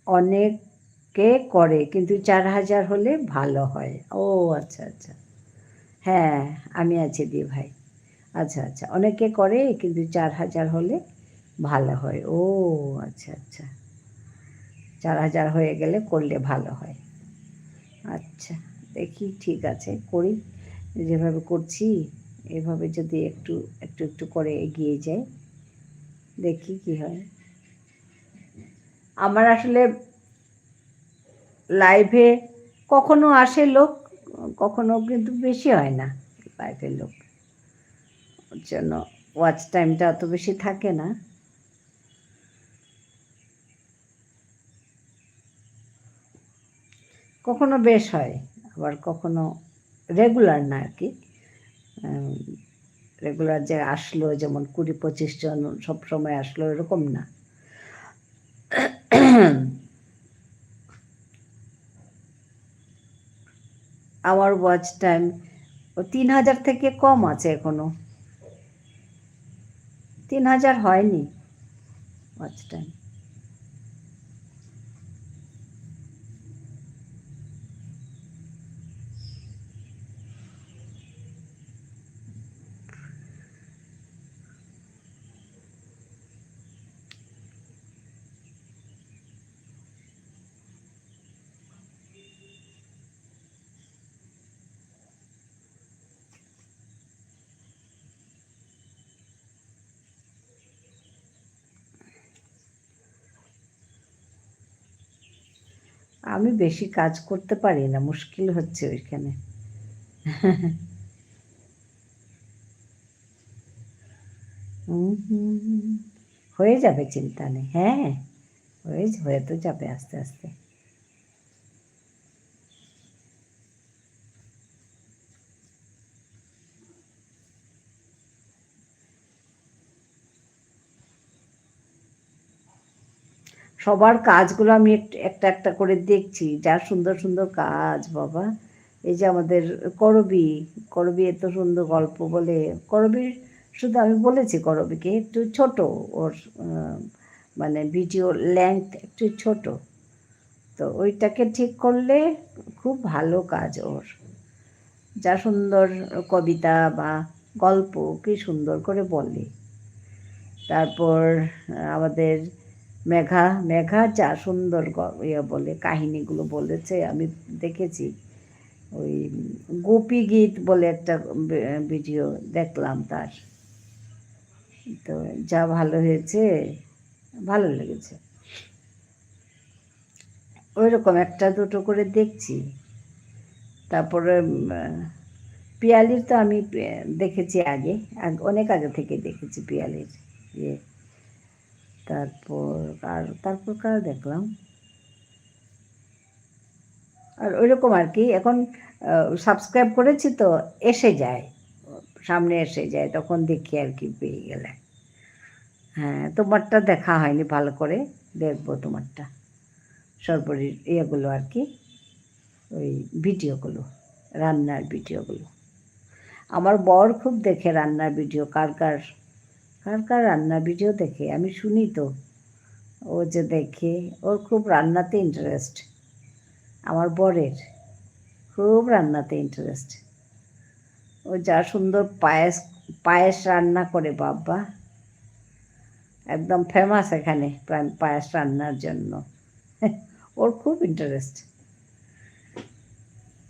অনেকে করে, কিন্তু 4000 হলে ভালো হয়। ও আচ্ছা আচ্ছা, হ্যাঁ আমি আছি দি ভাই। আচ্ছা আচ্ছা, অনেকে করে কিন্তু 4000 হলে ভালো হয়। ও আচ্ছা আচ্ছা, 4000 হয়ে গেলে করলে ভালো হয়। আচ্ছা, দেখি ঠিক আছে, করি। যেভাবে করছি এভাবে যদি একটু করে এগিয়ে যাই, দেখি কি হয়। আমার আসলে লাইভে কখনো আসে লোক, কখনো কিন্তু বেশি হয় না লাইভের লোক, ওর জন্য ওয়াচ টাইমটা অত বেশি থাকে না। কখনো বেশ হয়, আবার কখনো রেগুলার না আর কি। রেগুলার যে আসলো, যেমন 20-25 জন সব সময় আসলো এরকম না। আমার ওয়াচ টাইম 3000 থেকে কম আছে এখনো, 3000 হয়নি ওয়াচ টাইম। আমি বেশি কাজ করতে পারি না, মুশকিল হচ্ছে ওইখানে। হয়ে যাবে, চিন্তা নেই, হ্যাঁ হয়ে তো যাবে আস্তে আস্তে। সবার কাজগুলো আমি একটা করে দেখছি, যা সুন্দর সুন্দর কাজ বাবা। এই যে আমাদের করবি, এত সুন্দর গল্প বলে, করবির শুধু আমি বলেছি করবিকে একটু ছোট, ওর মানে ভিডিও লেন্থ একটু ছোট, তো ওইটাকে ঠিক করলে খুব ভালো কাজ ওর। যা সুন্দর কবিতা বা গল্প কি সুন্দর করে বলে। তারপর আমাদের মেঘা মেঘা যা সুন্দর ইয়ে বলে, কাহিনীগুলো বলেছে আমি দেখেছি। ওই গোপী গীত বলে একটা ভিডিও দেখলাম তার, তো যা ভালো হয়েছে, ভালো লেগেছে। ওই রকম একটা দুটো করে দেখছি। তারপরে পিয়ালির তো আমি দেখেছি আগে, অনেক আগে থেকে দেখেছি পিয়ালির ইয়ে। তারপর কার দেখলাম, আর ওইরকম আর কি। এখন সাবস্ক্রাইব করেছি তো এসে যায়, সামনে এসে যায়, তখন দেখি আর কি পেয়ে গেলে। হ্যাঁ, তোমারটা দেখা হয়নি ভালো করে, দেখবো তোমারটা, সর্বরীর ইয়েগুলো আর কি, ওই ভিডিওগুলো, রান্নার ভিডিওগুলো। আমার বর খুব দেখে রান্নার ভিডিও, কার কার রান্নার ভিডিও দেখে আমি শুনি তো, ও যে দেখে, ওর খুব রান্নাতে ইন্টারেস্ট। আমার বরের খুব রান্নাতে ইন্টারেস্ট। ও যা সুন্দর পায়েস রান্না করে বাবা, একদম ফেমাস এখানে পায়েস রান্নার জন্য। ওর খুব ইন্টারেস্ট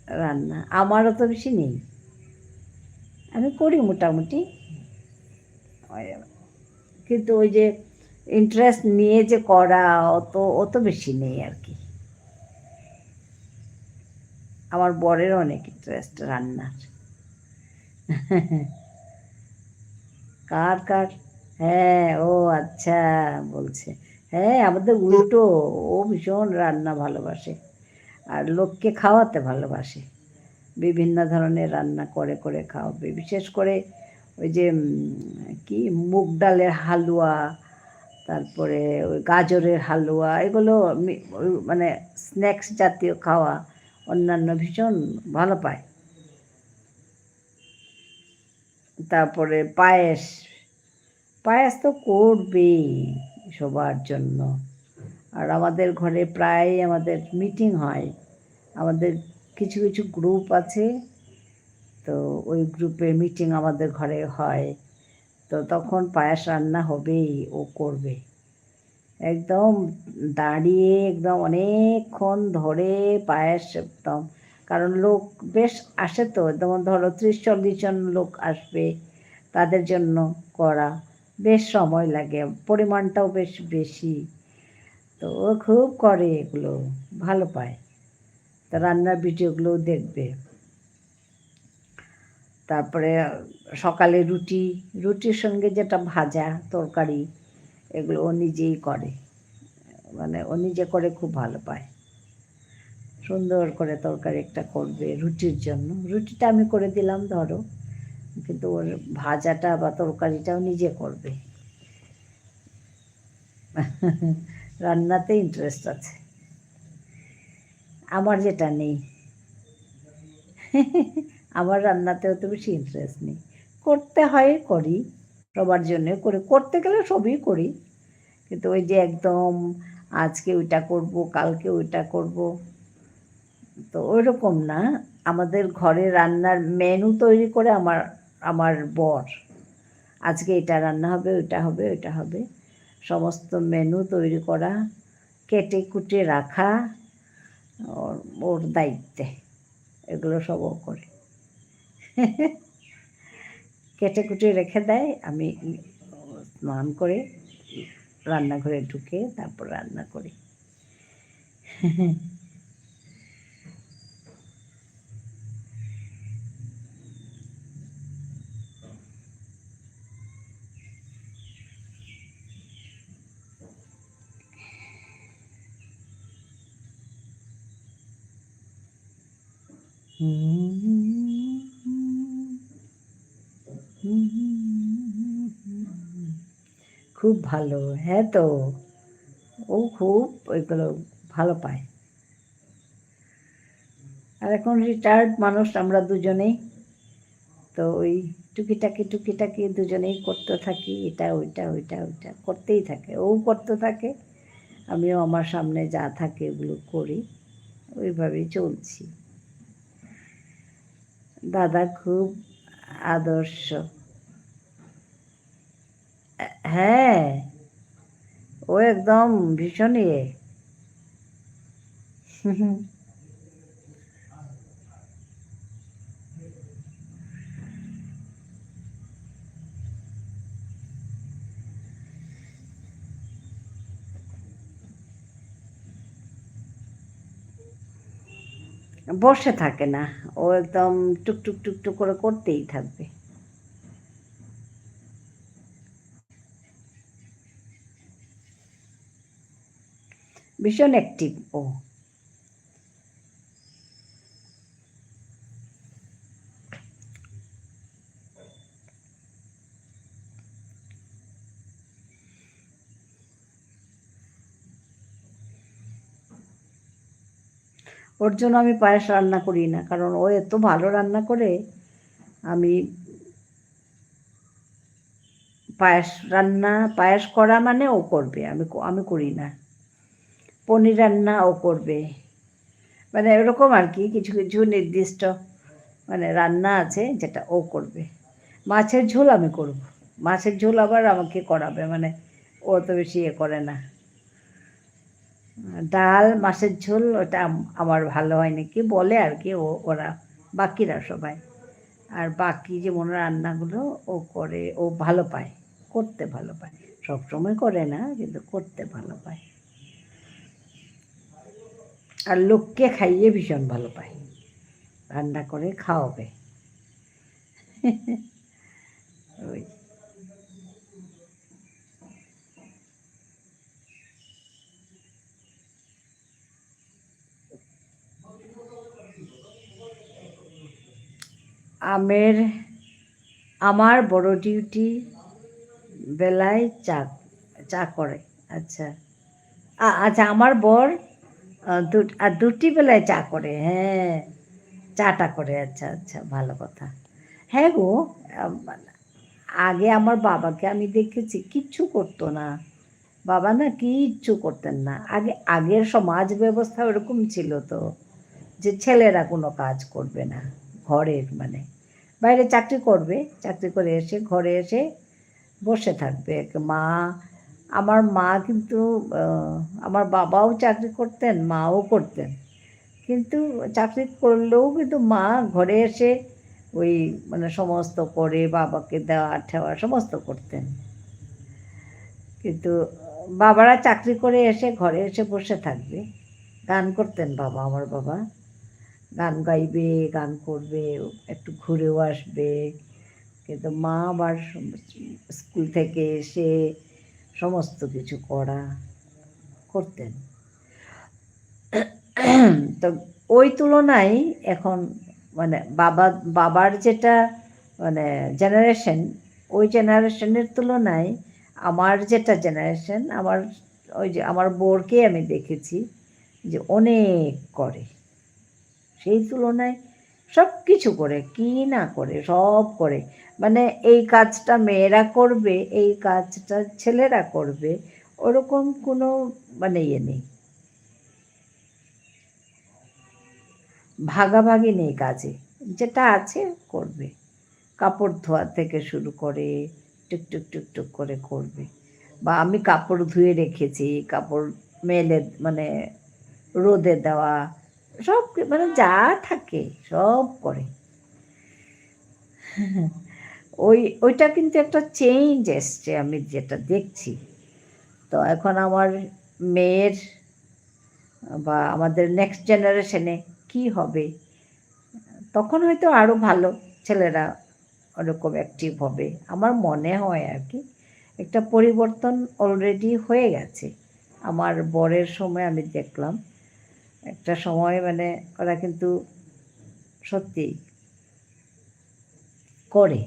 রান্না, আমারও তো বেশি নেই, আমি করি মোটামুটি, কিন্তু ওই যে ইন্টারেস্ট নিয়ে যে করা অত বেশি নেই আর কি। আমার বরের অনেক ইন্টারেস্ট রান্নার। কার হ্যাঁ, ও আচ্ছা বলছে। হ্যাঁ, আমাদের উল্টো, ও ভীষণ রান্না ভালোবাসে আর লোককে খাওয়াতে ভালোবাসে। বিভিন্ন ধরনের রান্না করে করে খাওয়াবে, বিশেষ করে ওই যে কি মুগ ডালের হালুয়া, তারপরে ওই গাজরের হালুয়া, এগুলো মানে স্ন্যাক্স জাতীয় খাওয়া অন্যান্য ভীষণ ভালো পায়। তারপরে পায়েস তো করবেই সবার জন্য। আর আমাদের ঘরে প্রায় আমাদের মিটিং হয়, আমাদের কিছু কিছু গ্রুপ আছে, তো ওই গ্রুপের মিটিং আমাদের ঘরে হয়, তো তখন পায়েস রান্না হবেই, ও করবে একদম দাঁড়িয়ে, একদম অনেকক্ষণ ধরে পায়েস একদম। কারণ লোক বেশ আসে তো, যেমন ধরো 30-40 জন লোক আসবে, তাদের জন্য করা বেশ সময় লাগে, পরিমাণটাও বেশ বেশি, তো ও খুব করে এগুলো, ভালো পায়। তা রান্নার ভিডিওগুলোও দেখবে। তারপরে সকালে রুটির সঙ্গে যেটা ভাজা তরকারি, এগুলো ও নিজেই করে, মানে ও নিজে করে খুব ভালো পায়। সুন্দর করে তরকারি একটা করবে রুটির জন্য, রুটিটা আমি করে দিলাম ধরো, কিন্তু ওর ভাজাটা বা তরকারিটাও নিজে করবে। রান্নাতে ইন্টারেস্ট আছে, আমার যেটা নেই। আমার রান্নাতেও তো বেশি ইন্টারেস্ট নেই, করতে হয় করি, সবার জন্য করতে গেলে সবই করি, কিন্তু ওই যে একদম আজকে ওইটা করব, কালকে ওইটা করব, তো ওই রকম না। আমাদের ঘরে রান্নার মেনু তৈরি করে আমার বর, আজকে এটা রান্না হবে, ওইটা হবে, ওইটা হবে, সমস্ত মেনু তৈরি করা, কেটে কুটে রাখা ওর দায়িত্বে, এগুলো সব ও করে। কেটে কুটে রেখে দেয়, আমি স্নান করে রান্নাঘরে ঢুকে তারপর রান্না করি। খুব ভালো, হ্যাঁ তো ও খুব ওইগুলো ভালো পায়। আর এখন রিটায়ার্ড মানুষ আমরা দুজনেই, তো তো ওই টুকিটাকি টুকিটাকি দুজনেই করতে থাকি, এটা ওইটা ওইটা ওইটা করতেই থাকে, ও করতে থাকে, আমিও আমার সামনে যা থাকে ওগুলো করি, ওইভাবেই চলছি। দাদা খুব আদর্শ। হ্যাঁ, ও একদম ভীষণ ইয়ে। বসে থাকে না, ও একদম টুকটুক টুকটুক করে করতেই থাকবে। ভীষণ অ্যাক্টিভ ও। ওর জন্য আমি পায়েস রান্না করি না, কারণ ও এত ভালো রান্না করে। আমি পায়েস করা মানে ও করবে, আমি করি না। পনির রান্না ও করবে, মানে এরকম আর কি, কিছু কিছু নির্দিষ্ট মানে রান্না আছে যেটা ও করবে। মাছের ঝোল আমি করব, মাছের ঝোল আবার আমাকে করাবে, মানে ও তো বেশি ইয়ে করে না। ডাল মাছের ঝোল ওটা আমার ভালো হয় নাকি বলে আর কি, ওরা বাকিরা সবাই। আর বাকি যে মনে রান্নাগুলো ও করে, ও ভালো পায়, করতে ভালো পায়। সবসময় করে না, কিন্তু করতে ভালো পায়। আর লোককে খাইয়ে ভীষণ ভালো পায়, রান্না করে খাওয়াবে। ওই আমের আমার বড় ডিউটি বেলায় চা চা করে। আচ্ছা, আচ্ছা আমার বর আর দুটি বেলায় চা করে, হ্যাঁ চাটা করে, আচ্ছা আচ্ছা ভালো কথা। হ্যাঁ গো, আগে আমার বাবাকে আমি দেখেছি কিচ্ছু করতো না, বাবা না কিচ্ছু করতেন না। আগের সমাজ ব্যবস্থা ওরকম ছিল তো, যে ছেলেরা কোনো কাজ করবে না ঘরের, মানে বাইরে চাকরি করবে, চাকরি করে এসে ঘরে এসে বসে থাকবে। মা আমার মা কিন্তু আমার বাবাও চাকরি করতেন, মাও করতেন, কিন্তু চাকরি করলেও কিন্তু মা ঘরে এসে ওই মানে সমস্ত করে বাবাকে দেওয়া ঠেওয়া সমস্ত করতেন। কিন্তু বাবারা চাকরি করে এসে ঘরে এসে বসে থাকবে, গান করতেন বাবা, আমার বাবা গান গাইবে, গান করবে, একটু ঘুরেও আসবে। কিন্তু মা আবার স্কুল থেকে এসে সমস্ত কিছু করতেন। তো ওই তুলনায় এখন মানে বাবার যেটা মানে জেনারেশন, ওই জেনারেশনের তুলনায় আমার যেটা জেনারেশন, ওই যে আমার বোরকে আমি দেখেছি যে অনেক করে, সেই তুলনায় সব কিছু করে, কি না করে সব করে। মানে এই কাজটা মেয়েরা করবে, এই কাজটা ছেলেরা করবে, ওরকম কোনো মানে ইয়ে নেই, ভাগাভাগি নেই কাজে, যেটা আছে করবে। কাপড় ধোয়া থেকে শুরু করে টুকটুক টুকটুক করে করবে। বা আমি কাপড় ধুয়ে রেখেছি, কাপড় মেলে মানে রোদে দেওয়া, সব মানে যা থাকে সব করে। ওইটা কিন্তু একটা চেঞ্জ এসছে আমি যেটা দেখছি। তো এখন আমার মেয়ের বা আমাদের নেক্সট জেনারেশনে কি হবে, তখন হয়তো আরও ভালো ছেলেরা ওরকম অ্যাক্টিভ হবে আমার মনে হয় আর কি। একটা পরিবর্তন অলরেডি হয়ে গেছে। আমার বরের সময় আমি দেখলাম একটা সময় মানে ওরা কিন্তু সত্যি করে।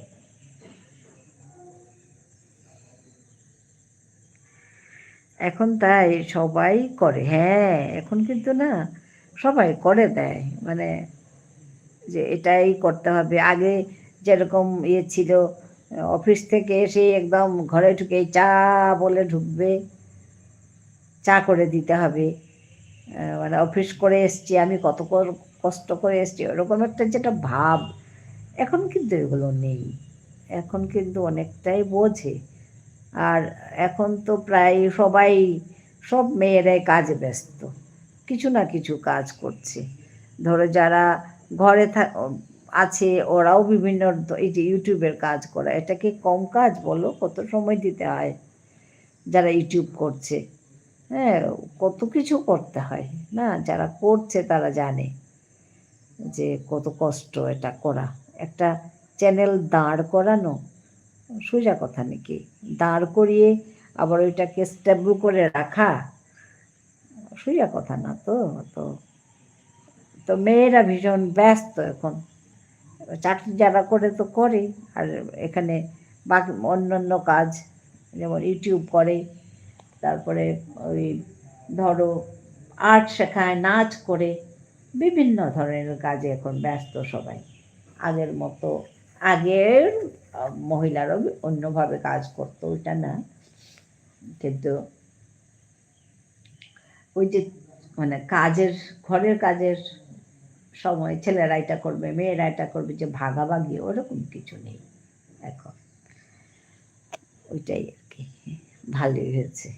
এখন তাই সবাই করে, হ্যাঁ এখন কিন্তু না সবাই করে দেয়, মানে যে এটাই করতে হবে। আগে যেরকম ইয়ে ছিল, অফিস থেকে এসে একদম ঘরে ঢুকে চা বলে ঢুকবে, চা করে দিতে হবে, মানে অফিস করে এসছি আমি, কত কষ্ট করে এসছি, ওরকম একটা যেটা ভাব, এখন কিন্তু এগুলো নেই। এখন কিন্তু অনেকটাই বোঝে। আর এখন তো প্রায় সবাই, সব মেয়েরাই কাজে ব্যস্ত, কিছু না কিছু কাজ করছে। ধরো যারা ঘরে আছে ওরাও বিভিন্ন, এই যে ইউটিউবের কাজ করা, এটা কি কম কাজ বলো? কত সময় দিতে হয় যারা ইউটিউব করছে, হ্যাঁ, কত কিছু করতে হয় না? যারা করছে তারা জানে যে কত কষ্ট এটা করা। একটা চ্যানেল দাঁড় করানো সোজা কথা নাকি? দাঁড় করিয়ে আবার ওইটাকে স্টেবল করে রাখা সোজা কথা না তো। তো তো মেয়েরা ভীষণ ব্যস্ত এখন, চাকরি যারা করে তো করে, আর এখানে বাকি অন্যান্য কাজ, যেমন ইউটিউব করে, তারপরে ওই ধরো আর্ট শেখায়, নাচ করে, বিভিন্ন ধরনের কাজে এখন ব্যস্ত সবাই। আগের মতো, আগের মহিলারাও অন্যভাবে কাজ করতো, ওইটা না, কিন্তু ওই যে মানে কাজের, ঘরের কাজের সময় ছেলেরা এটা করবে, মেয়েরা এটা করবে, যে ভাগাভাগি ওরকম কিছু নেই এখন। ওইটাই আর কি, ভালোই হয়েছে।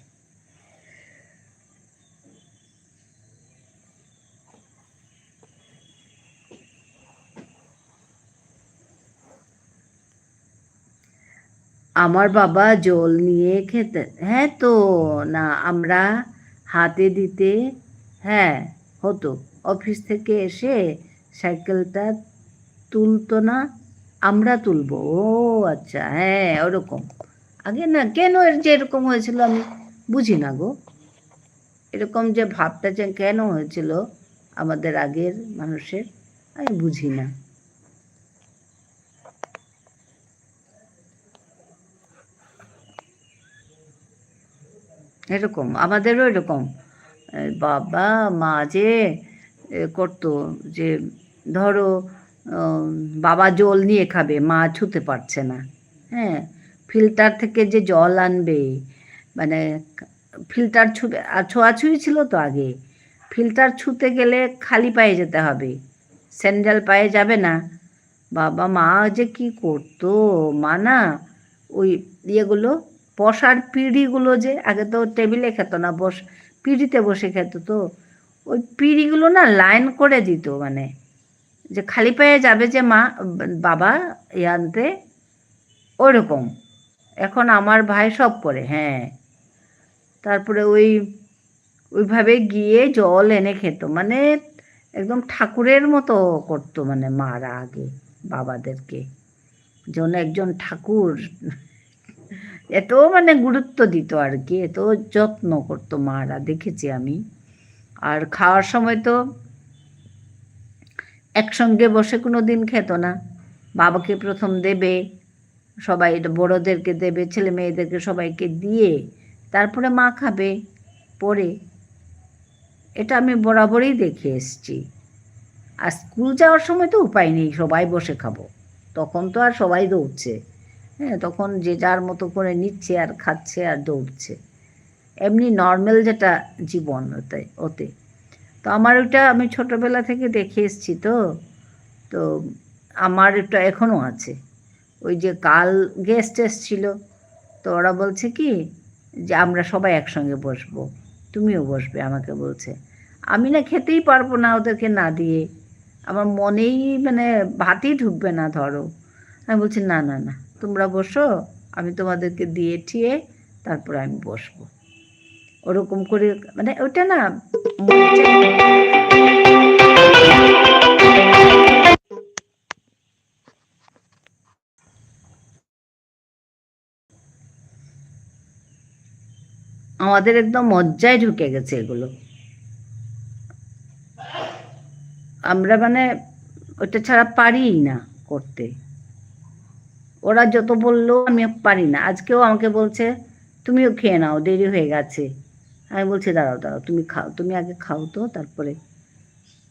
আমার বাবা জল নিয়ে খেতে, হ্যাঁ তো, না আমরা হাতে দিতে, হ্যাঁ হতো, অফিস থেকে এসে সাইকেলটা তুলতো না, আমরা তুলবো, ও আচ্ছা, হ্যাঁ ওরকম। আগে না, কেন এর যে এরকম হয়েছিল আমি বুঝি না গো, এরকম যে ভাবটা যে কেন হয়েছিল আমাদের আগের মানুষের, আমি বুঝি না। এরকম আমাদেরও এরকম, বাবা মা যে করতো, যে ধরো বাবা জল নিয়ে খাবে, মা ছুতে পারছে না, হ্যাঁ, ফিল্টার থেকে যে জল আনবে, মানে ফিল্টার ছুঁতে, আর ছোঁয়াছুঁই ছিল তো আগে, ফিল্টার ছুঁতে গেলে খালি পায়ে যেতে হবে, স্যান্ডেল পায়ে যাবে না। বাবা মা যে কি করতো, মা না ওই ইয়েগুলো, বসার পিঁড়িগুলো, যে আগে তো টেবিলে খেত না, পিঁড়িতে বসে খেত, তো ওই পিঁড়িগুলো না লাইন করে দিত, মানে যে খালি পায়ে যাবে যে মা, বাবা আনতে, ওইরকম। এখন আমার ভাই সব করে, হ্যাঁ, তারপরে ওইভাবে গিয়ে জল এনে খেত, মানে একদম ঠাকুরের মতো করতো, মানে মারা আগে বাবাদেরকে, যেন একজন ঠাকুর, এত মানে গুরুত্ব দিত আর কি, এত যত্ন করতো মারা, দেখেছি আমি। আর খাওয়ার সময় তো একসঙ্গে বসে কোনো দিন খেত না, বাবাকে প্রথম দেবে, সবাই বড়োদেরকে দেবে, ছেলে মেয়েদেরকে সবাইকে দিয়ে তারপরে মা খাবে পরে, এটা আমি বরাবরই দেখে এসছি। আর স্কুল যাওয়ার সময় তো উপায় নেই, সবাই বসে খাবো, তখন তো আর সবাই দৌড়ছে, হ্যাঁ, তখন যে যার মতো করে নিচ্ছে আর খাচ্ছে আর দৌড়ছে, এমনি নর্মাল যেটা জীবন ওতে। তো আমার ওটা আমি ছোটোবেলা থেকে দেখে এসছি, তো তো আমার এটা এখনও আছে। ওই যে কাল গেস্ট এসছিল, তো ওরা বলছে কি যে আমরা সবাই একসঙ্গে বসবো, তুমিও বসবে, আমাকে বলছে। আমি না খেতেই পারবো না ওদেরকে না দিয়ে, আমার মনেই মানে ভাতই ঢুকবে না ধরো। আমি বলছি না না না, তোমরা বসো, আমি তোমাদেরকে দিয়ে ঠিয়ে তারপরে আমি বসবো, ওরকম করে, মানে ওটা না আমাদের একদম মজ্জায় ঢুকে গেছে এগুলো, আমরা মানে ওটা ছাড়া পারিই না করতে। ওরা যত বললো আমি পারি না, আজকেও আমাকে বলছে তুমিও খেয়ে নাও, দেরি হয়ে গেছে। আমি বলছি দাঁড়াও দাঁড়াও, তুমি খাও, তুমি আগে খাও তো, তারপরে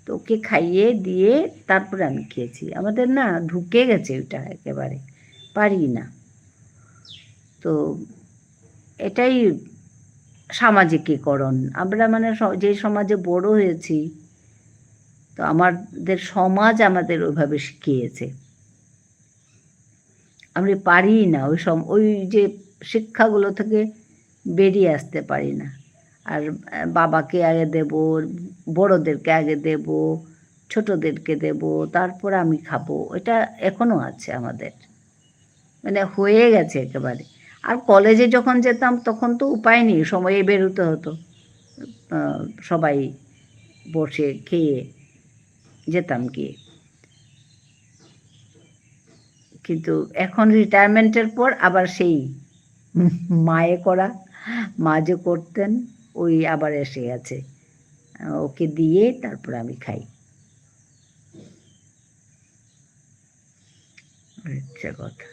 তো ওকে খাইয়ে দিয়ে তারপরে আমি খেয়েছি। আমাদের না ঢুকে গেছে ওটা একেবারে, পারি না। তো এটাই সামাজিকীকরণ। আমরা মানে যে সমাজে বড় হয়েছি, তো আমাদের সমাজ আমাদের ওইভাবে শিখিয়েছে। আমরা পারি না ওই যে শিক্ষাগুলো থেকে বেরিয়ে আসতে পারি না। আর বাবাকে আগে দেব, বড়োদেরকে আগে দেব, ছোটোদেরকে দেব, তারপর আমি খাবো, এটা এখনও আছে আমাদের, মানে হয়ে গেছে একেবারে। আর কলেজে যখন যেতাম তখন তো উপায় নেই, সময়ে বেরোতে হতো, সবাই বসে খেয়ে যেতাম গিয়ে। কিন্তু এখন রিটায়ারমেন্টের পর আবার সেই মায়ে করা, মা যে করতেন ওই আবার এসে গেছে, ওকে দিয়ে তারপর আমি খাই। আচ্ছা কথা।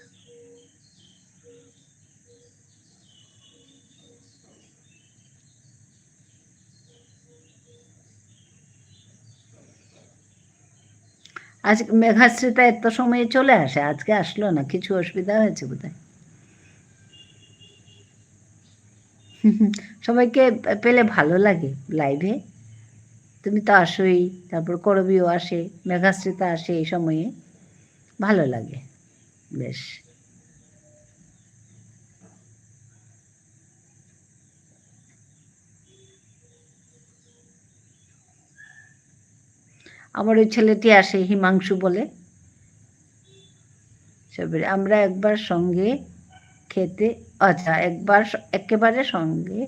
আজকে মেঘাশ্রিতা এত সময়ে চলে আসে, আজকে আসলো না, কিছু অসুবিধা হয়েছে বোধহয়। সবাইকে পেলে ভালো লাগে লাইভে। তুমি তো আসোই, তারপর করবিও আসে, মেঘাশ্রিতা আসে, এই সময়ে ভালো লাগে বেশ। আমার ওই ছেলেটি আসে, হিমাংশু বলে, সবাই আমরা একবার সঙ্গে খেতে, আচ্ছা একবার একেবারে সঙ্গে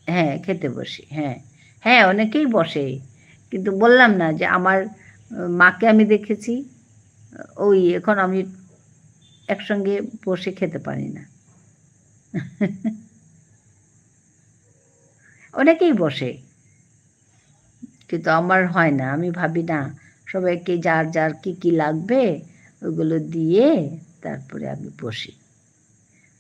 হ্যাঁ খেতে বসি, হ্যাঁ হ্যাঁ অনেকেই বসে, কিন্তু বললাম না যে আমার মাকে আমি দেখেছি, ওই এখন আমি একসঙ্গে বসে খেতে পারি না। অনেকেই বসে, কিন্তু আমার হয় না, আমি ভাবি না, সবাইকে যার যার কী কী লাগবে ওগুলো দিয়ে তারপরে আমি বসি,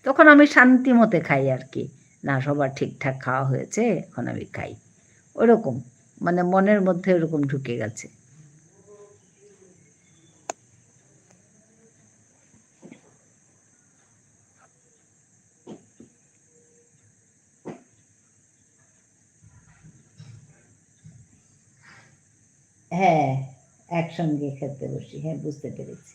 তখন আমি শান্তি মতে খাই আর কি। না সবার ঠিকঠাক খাওয়া হয়েছে, এখন আমি খাই, ওরকম মানে মনের মধ্যে ওরকম ঢুকে গেছে। হ্যাঁ একসঙ্গে খেতে বসি, হ্যাঁ বুঝতে পেরেছি।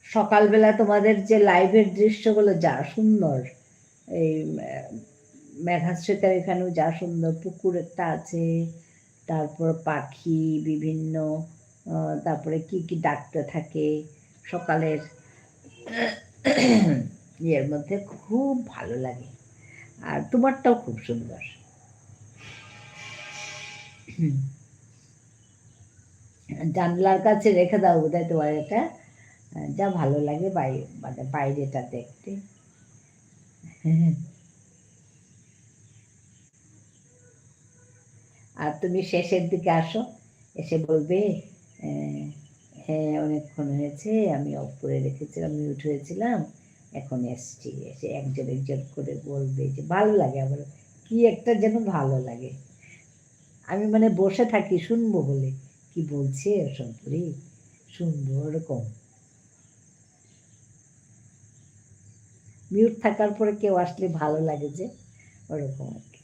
সকালবেলা তোমাদের যে লাইভের দৃশ্যগুলো যা সুন্দর, এই মেঘাশ্রিতার এখানেও যা সুন্দর, পুকুর একটা আছে, তারপর পাখি বিভিন্ন, তারপরে কি কি ডাকতে থাকে সকালের ইয়ের মধ্যে, খুব ভালো লাগে। আর তোমারটাও খুব সুন্দর। জানলার কাছে রেখে দাও বোধহয় তোমার এটা, যা ভালো লাগে মানে বাইরেটা দেখতে। আর তুমি শেষের দিকে আসো, এসে বলবে হ্যাঁ অনেকক্ষণ হয়েছে, আমি অফ করে রেখেছিলাম, মিউট হয়েছিলাম, এখন এসছি, এসে একজন একজন করে বলবে যে ভালো লাগে আমার, কি একটা যেন ভালো লাগে। আমি মানে বসে থাকি শুনবো বলে, কি বলছে সম্পরি, শুনবো ওরকম। মিউট থাকার পরে কেউ আসলে ভালো লাগে যে, ওরকম আর কি।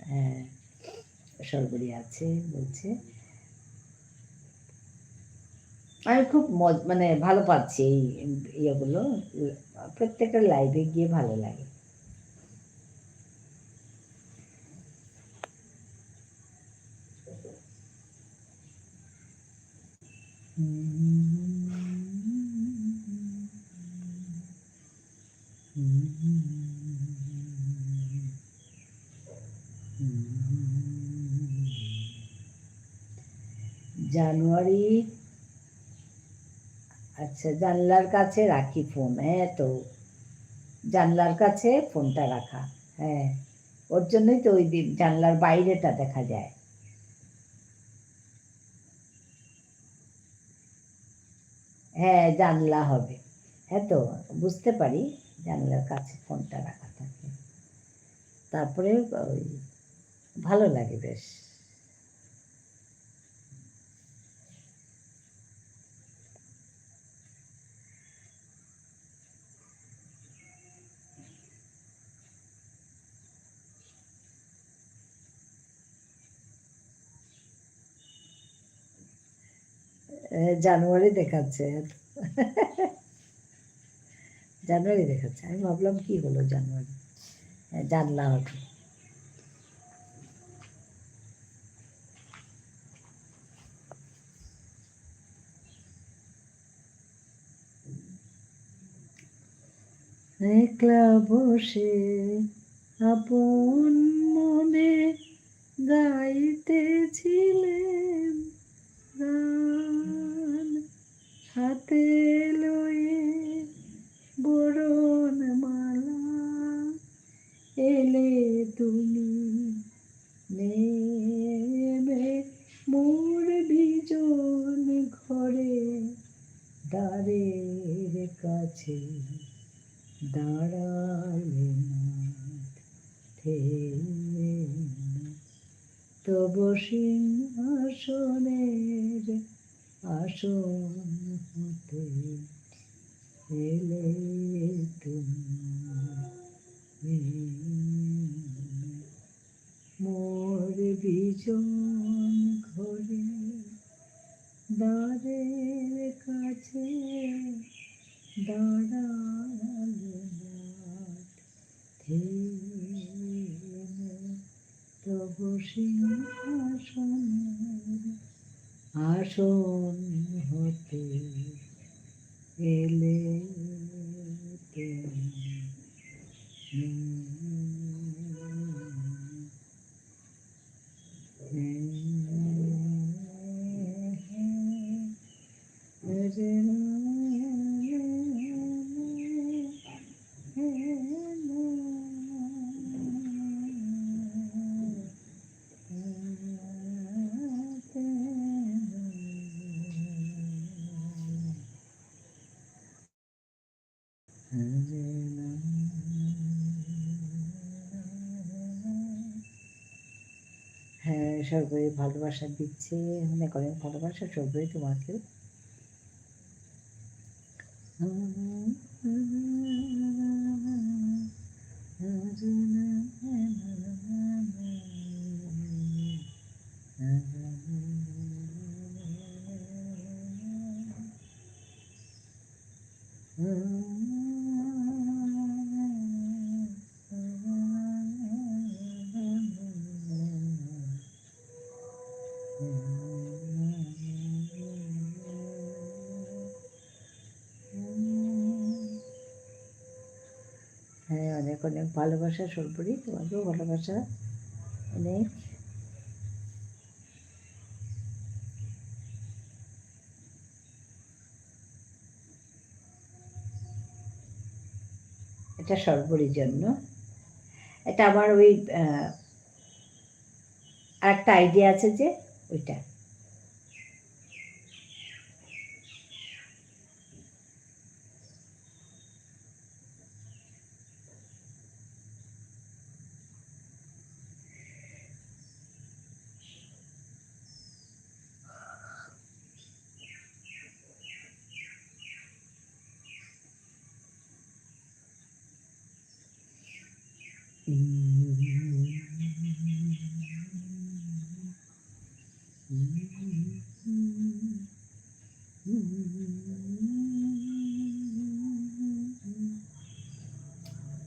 হ্যাঁ সরবরি আছে বলছে, আমি খুব মানে ভালো পাচ্ছি এই ইয়েগুলো, প্রত্যেকটা লাইভে গিয়ে ভালো লাগে। জানুয়ারি, আচ্ছা জানলার কাছে রাখি ফোন, হ্যাঁ তো জানলার কাছে ফোনটা রাখা, হ্যাঁ ওর জন্যই তো ওই দিন জানলার বাইরেটা দেখা যায়। হ্যাঁ জানলা হবে, হ্যাঁ তো বুঝতে পারি জানলার কাছে ফোনটা রাখা থাকে, তারপরে ওই ভালো লাগে বেশ। জানুয়ারি দেখাচ্ছে, জানুয়ারি দেখাচ্ছে, আমি ভাবলাম কি হলো জানুয়ারি, জানলা হবে। একলা বসে আপন মনে গাইতেছিলেন গান, হাতে লয়ে বরণ মালা, এলে তুমি নেমে মোর বিজন ঘরে, দ্বারের কাছে দাঁড়ালে থেমে, তব সিংহাসনের আসন হতে এলে তুমি, মোর বিজন ঘরে, দ্বারের কাছে দাঁড়ালে থেমে, তব সিংহাসনের আসন হতে এলে হ্যাঁ সর্বই ভালোবাসা দিচ্ছে, অনেক অনেক ভালোবাসা সর্বই তোমাকে। হ্যাঁ অনেক অনেক ভালোবাসা সর্বরই, তোমাকেও ভালোবাসা অনেক। এটা সর্বরীর জন্য, এটা আমার ওই আরেকটা আইডিয়া আছে যে ওইটা।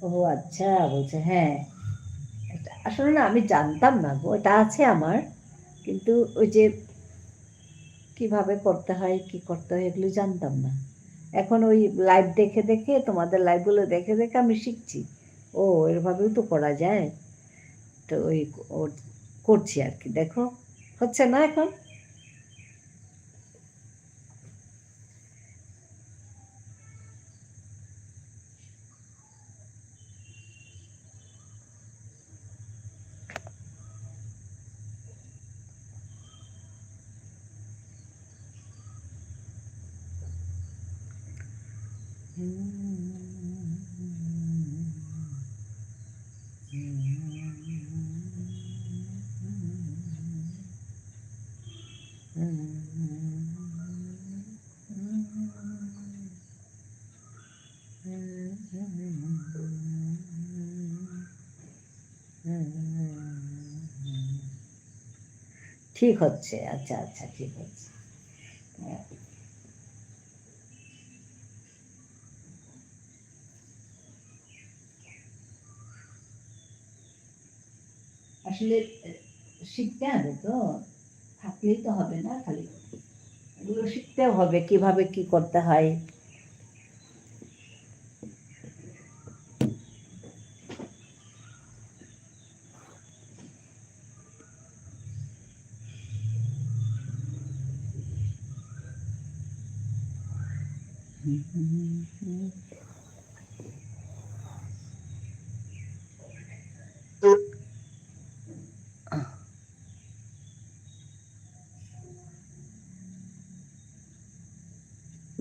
ও আচ্ছা বলছে, হ্যাঁ আসলে না আমি জানতাম না গো, এটা আছে আমার, কিন্তু ওই যে কিভাবে করতে হয় কি করতে হয় এগুলো জানতাম না, এখন ওই লাইভ দেখে দেখে তোমাদের লাইভগুলো দেখে দেখে আমি শিখছি, ও এভাবেও তো করা যায়, তো ওই করছি আর কি, দেখো হচ্ছে না এখন। ঠিক হচ্ছে, আচ্ছা আচ্ছা ঠিক হচ্ছে। আসলে শিখতে হবে তো, থাকলেই তো হবে না, খালি এগুলো শিখতেও হবে কিভাবে কি করতে হয়।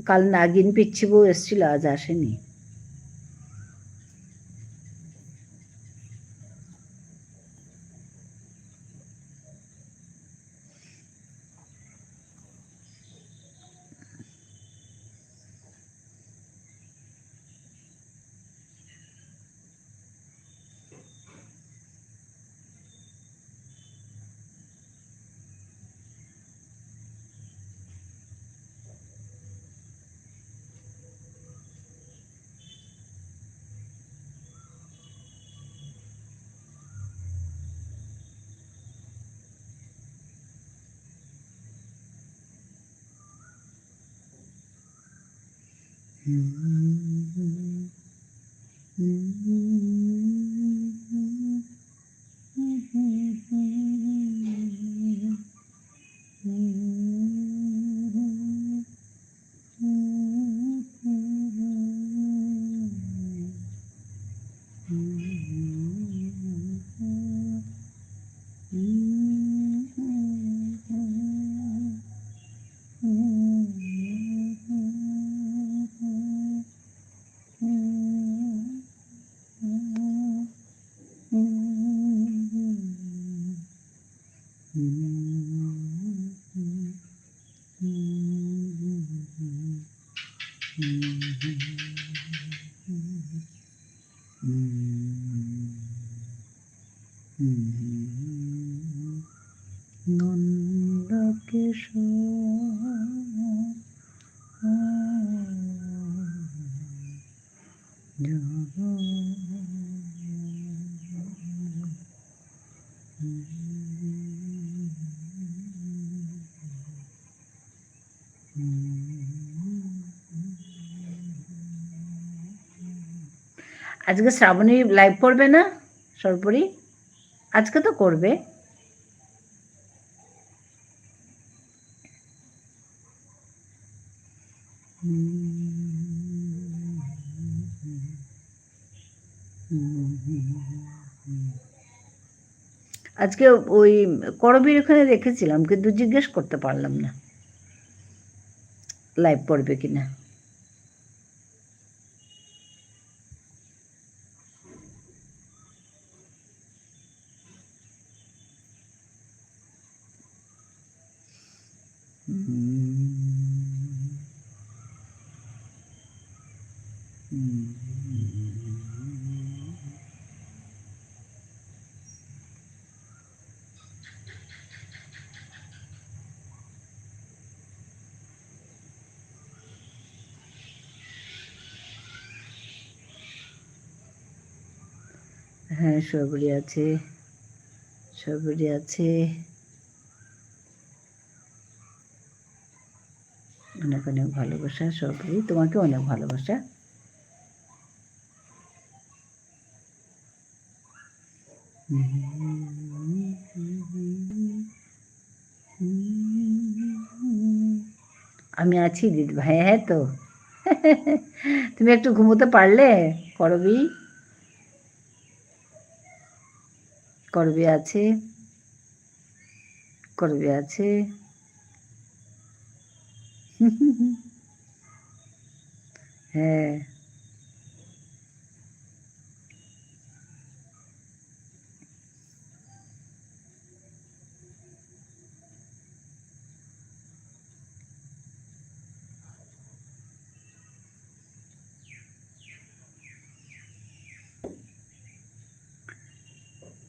কাল নাগিন পিচ্ছি বউ এসেছিল, আজ আসেনি। আজকে শ্রাবণী লাইভ করবে না সর্বরী? আজকে তো করবে। আজকে ওই করবীর ওখানে দেখেছিলাম, কিন্তু জিজ্ঞেস করতে পারলাম না লাইভ করবে কিনা। হ্যাঁ সবরি আছে, সবরি আছে, অনেক অনেক ভালোবাসা সবরি, তোমাকে অনেক ভালোবাসা। আমি আছি দিদি ভাই, হ্যাঁ তো তুমি একটু ঘুমোতে পারলে? করবি, করবি আছে, করবি আছে। হ্যাঁ,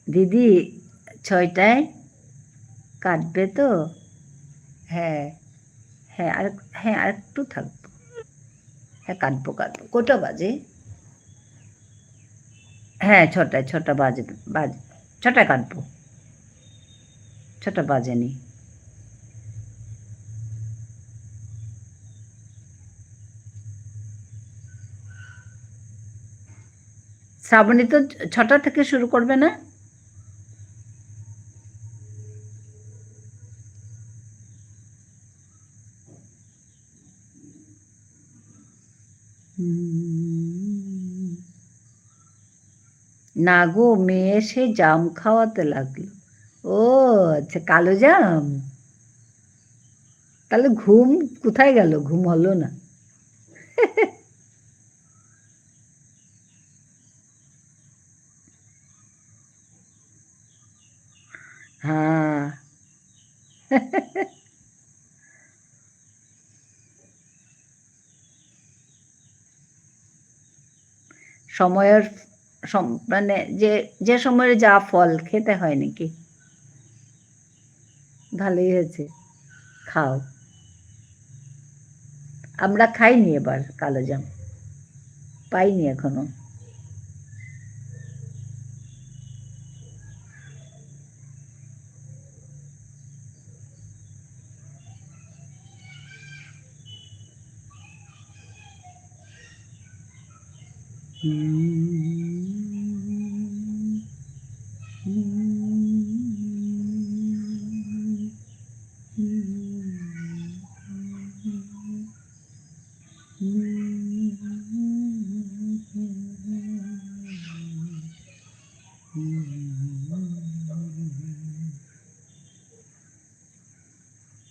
দিদি 6টায় কাটবে তো? হ্যাঁ, হ্যাঁ, হ্যাঁ, আরেকটু থাকবো। হ্যাঁ, কাটবো। কটা বাজে? হ্যাঁ, 6টায়, 6টা বাজে 6টায় কাটবো। 6টা বাজেনি। শ্রাবণী তো 6টা থেকে শুরু করবে না? না গো, মেয়ে এসে জাম খাওয়াতে লাগলো। ও আচ্ছা, কালো জাম। তাহলে ঘুম কোথায় গেল? ঘুম হলো না। হ্যাঁ। সময়ের মানে যে সময়ের যা ফল খেতে হয় নাকি? ভালোই হয়েছে, খাও। আমরা খাইনি এবার কালো জাম, পাইনি এখনো।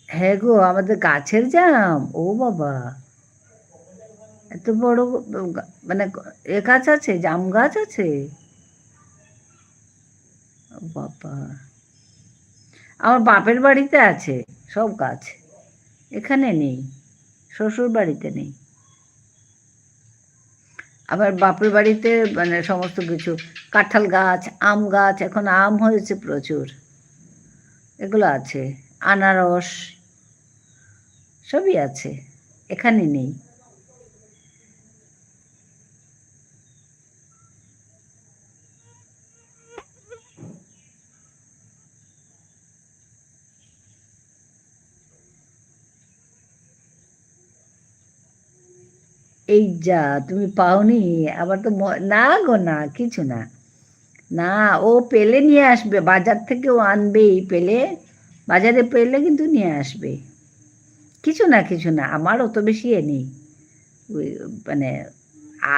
হ্যাঁ গো, আমাদের গাছের জাম, ও বাবা, এত বড় মানে গাছ আছে, জাম গাছ আছে? ও বাবা, আমার বাপের বাড়িতে আছে সব গাছ, এখানে নেই, শ্বশুর বাড়িতে নেই। আবার বাপের বাড়িতে মানে সমস্ত কিছু, কাঁঠাল গাছ, আম গাছ, এখন আম হয়েছে প্রচুর, এগুলো আছে, আনারস, সবই আছে, এখানে নেই। এই যা, তুমি পাওনি? আবার তো না গো, না কিছু না। না, ও পেলে নিয়ে আসবে, বাজার থেকে ও আনবেই, পেলে বাজারে পেলে কিন্তু নিয়ে আসবে। কিছু না, আমার অত বেশি এ নেই। ওই মানে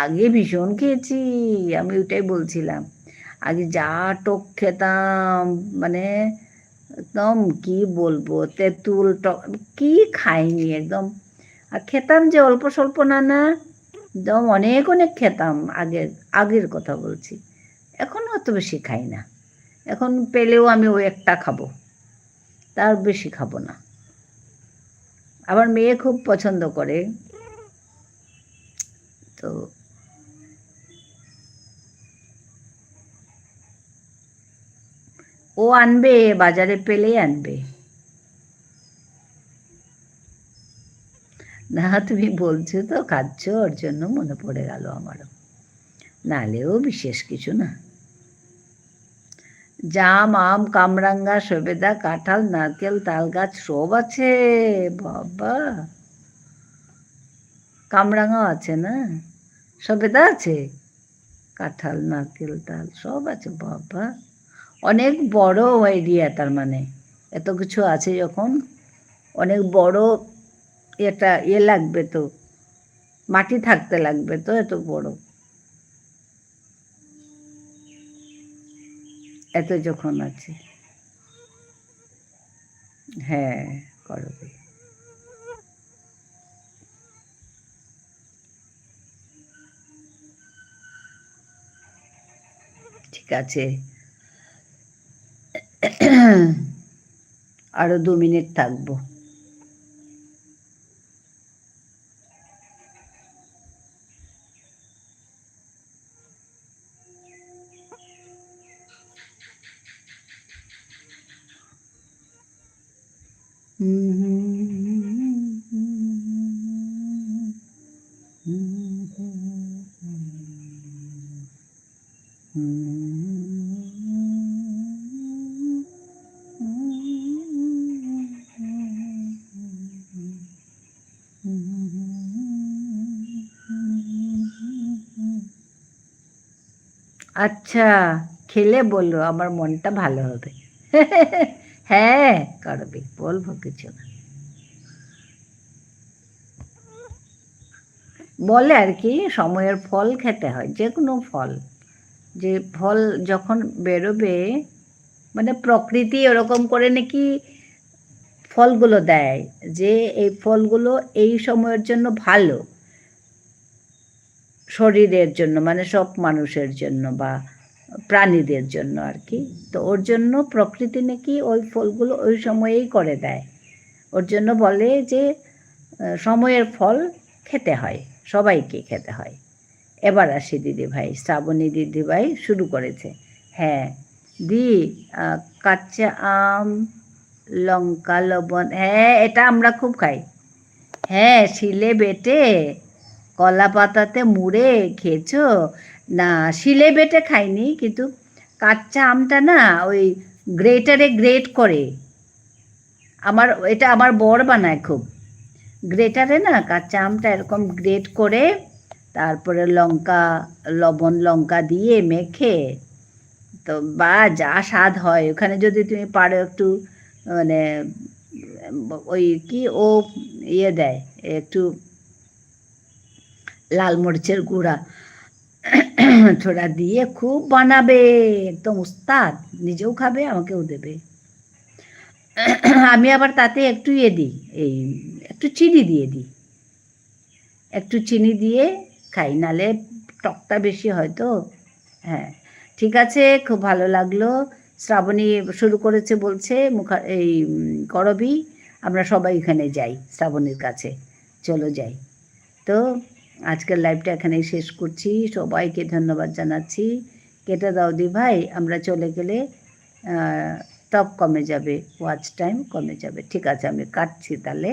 আগে ভীষণ খেয়েছি, আমি ওইটাই বলছিলাম। আগে যা টক খেতাম, মানে একদম কি বলবো, তেঁতুল টক, কি খাইনি একদম। আর খেতাম যে অল্প স্বল্প, না না, একদম অনেক অনেক খেতাম, আগের আগের কথা বলছি। এখন অত বেশি খাই না, এখন পেলেও আমি ওই একটা খাবো, তার বেশি খাবো না। আমার মেয়ে খুব পছন্দ করে, তো ও আনবে, বাজারে পেলেই আনবে। না, তুমি বলছো তো খাচ্ছ, ওর জন্য মনে পড়ে গেল আমারও, নাহলেও বিশেষ কিছু না। জাম, আম, কামরাঙ্গা, সবেদা, কাঁঠাল, নারকেল, তাল গাছ সব আছে। বাবা, কামরাঙাও আছে না? সবেদা আছে, কাঁঠাল, নারকেল, তাল সব আছে, বাবা। অনেক বড় এরিয়া, তার মানে এত কিছু আছে যখন, অনেক বড়, এটা লাগবে তো, মাটি থাকতে লাগবে তো, এত বড়, এত যখন আছে। হ্যাঁ, করবে। ঠিক আছে, আরো 2 মিনিট থাকবো। আচ্ছা, খেলে বললো, আমার মনটা ভালো হবে। হ্যাঁ করবে, বলবো কিছু না, বলে আর কি সময়ের ফল খেতে হয়, যে কোনো ফল, যে ফল যখন বেরোবে, মানে প্রকৃতি ওরকম করে নাকি ফলগুলো দেয়, যে এই ফলগুলো এই সময়ের জন্য ভালো, শরীরের জন্য, মানে সব মানুষের জন্য বা প্রাণীদের জন্য আর কি। তো ওর জন্য প্রকৃতি নাকি ওই ফলগুলো ওই সময়েই করে দেয়। ওর জন্য বলে যে সময়ের ফল খেতে হয়, সবাইকে খেতে হয়। এবার আসি দিদিভাই, শ্রাবণী দিদিভাই শুরু করেছে। হ্যাঁ দি, কাঁচা আম, লঙ্কা, লবণ, হ্যাঁ এটা আমরা খুব খাই। হ্যাঁ শিলে বেটে, কলা পাতাতে মুড়ে খেয়েছো? না শিলে বেটে খাইনি, কিন্তু কাঁচা আমটা না ওই গ্রেটারে গ্রেট করে, এটা আমার বর বানায় খুব, গ্রেটারে না কাঁচা আমটা এরকম গ্রেট করে, তারপরে লঙ্কা, লবণ লঙ্কা দিয়ে মেখে, তো বা যা স্বাদ হয়। ওখানে যদি তুমি পারো একটু মানে ওই কি ও ইয়ে দেয়, একটু লাল মরিচের গুঁড়া ছোড়া দিয়ে খুব বানাবে, একদম উস্তাদ, নিজেও খাবে আমাকেও দেবে। আমি আবার তাতে একটু ইয়ে দিই, এই একটু চিনি দিয়ে দিই, একটু চিনি দিয়ে খাই, নালে টকটা বেশি হয় তো। হ্যাঁ ঠিক আছে, খুব ভালো লাগলো। শ্রাবণী শুরু করেছে বলছে, এই করবি, আমরা সবাই এখানে যাই শ্রাবণীর কাছে, চলো যাই। তো আজকের লাইভটা এখানেই শেষ করছি, সবাইকে ধন্যবাদ জানাচ্ছি। কেটে দাও দি ভাই, আমরা চলে গেলে টপ কমে যাবে, ওয়াচ টাইম কমে যাবে। ঠিক আছে আমি কাটছি তাহলে।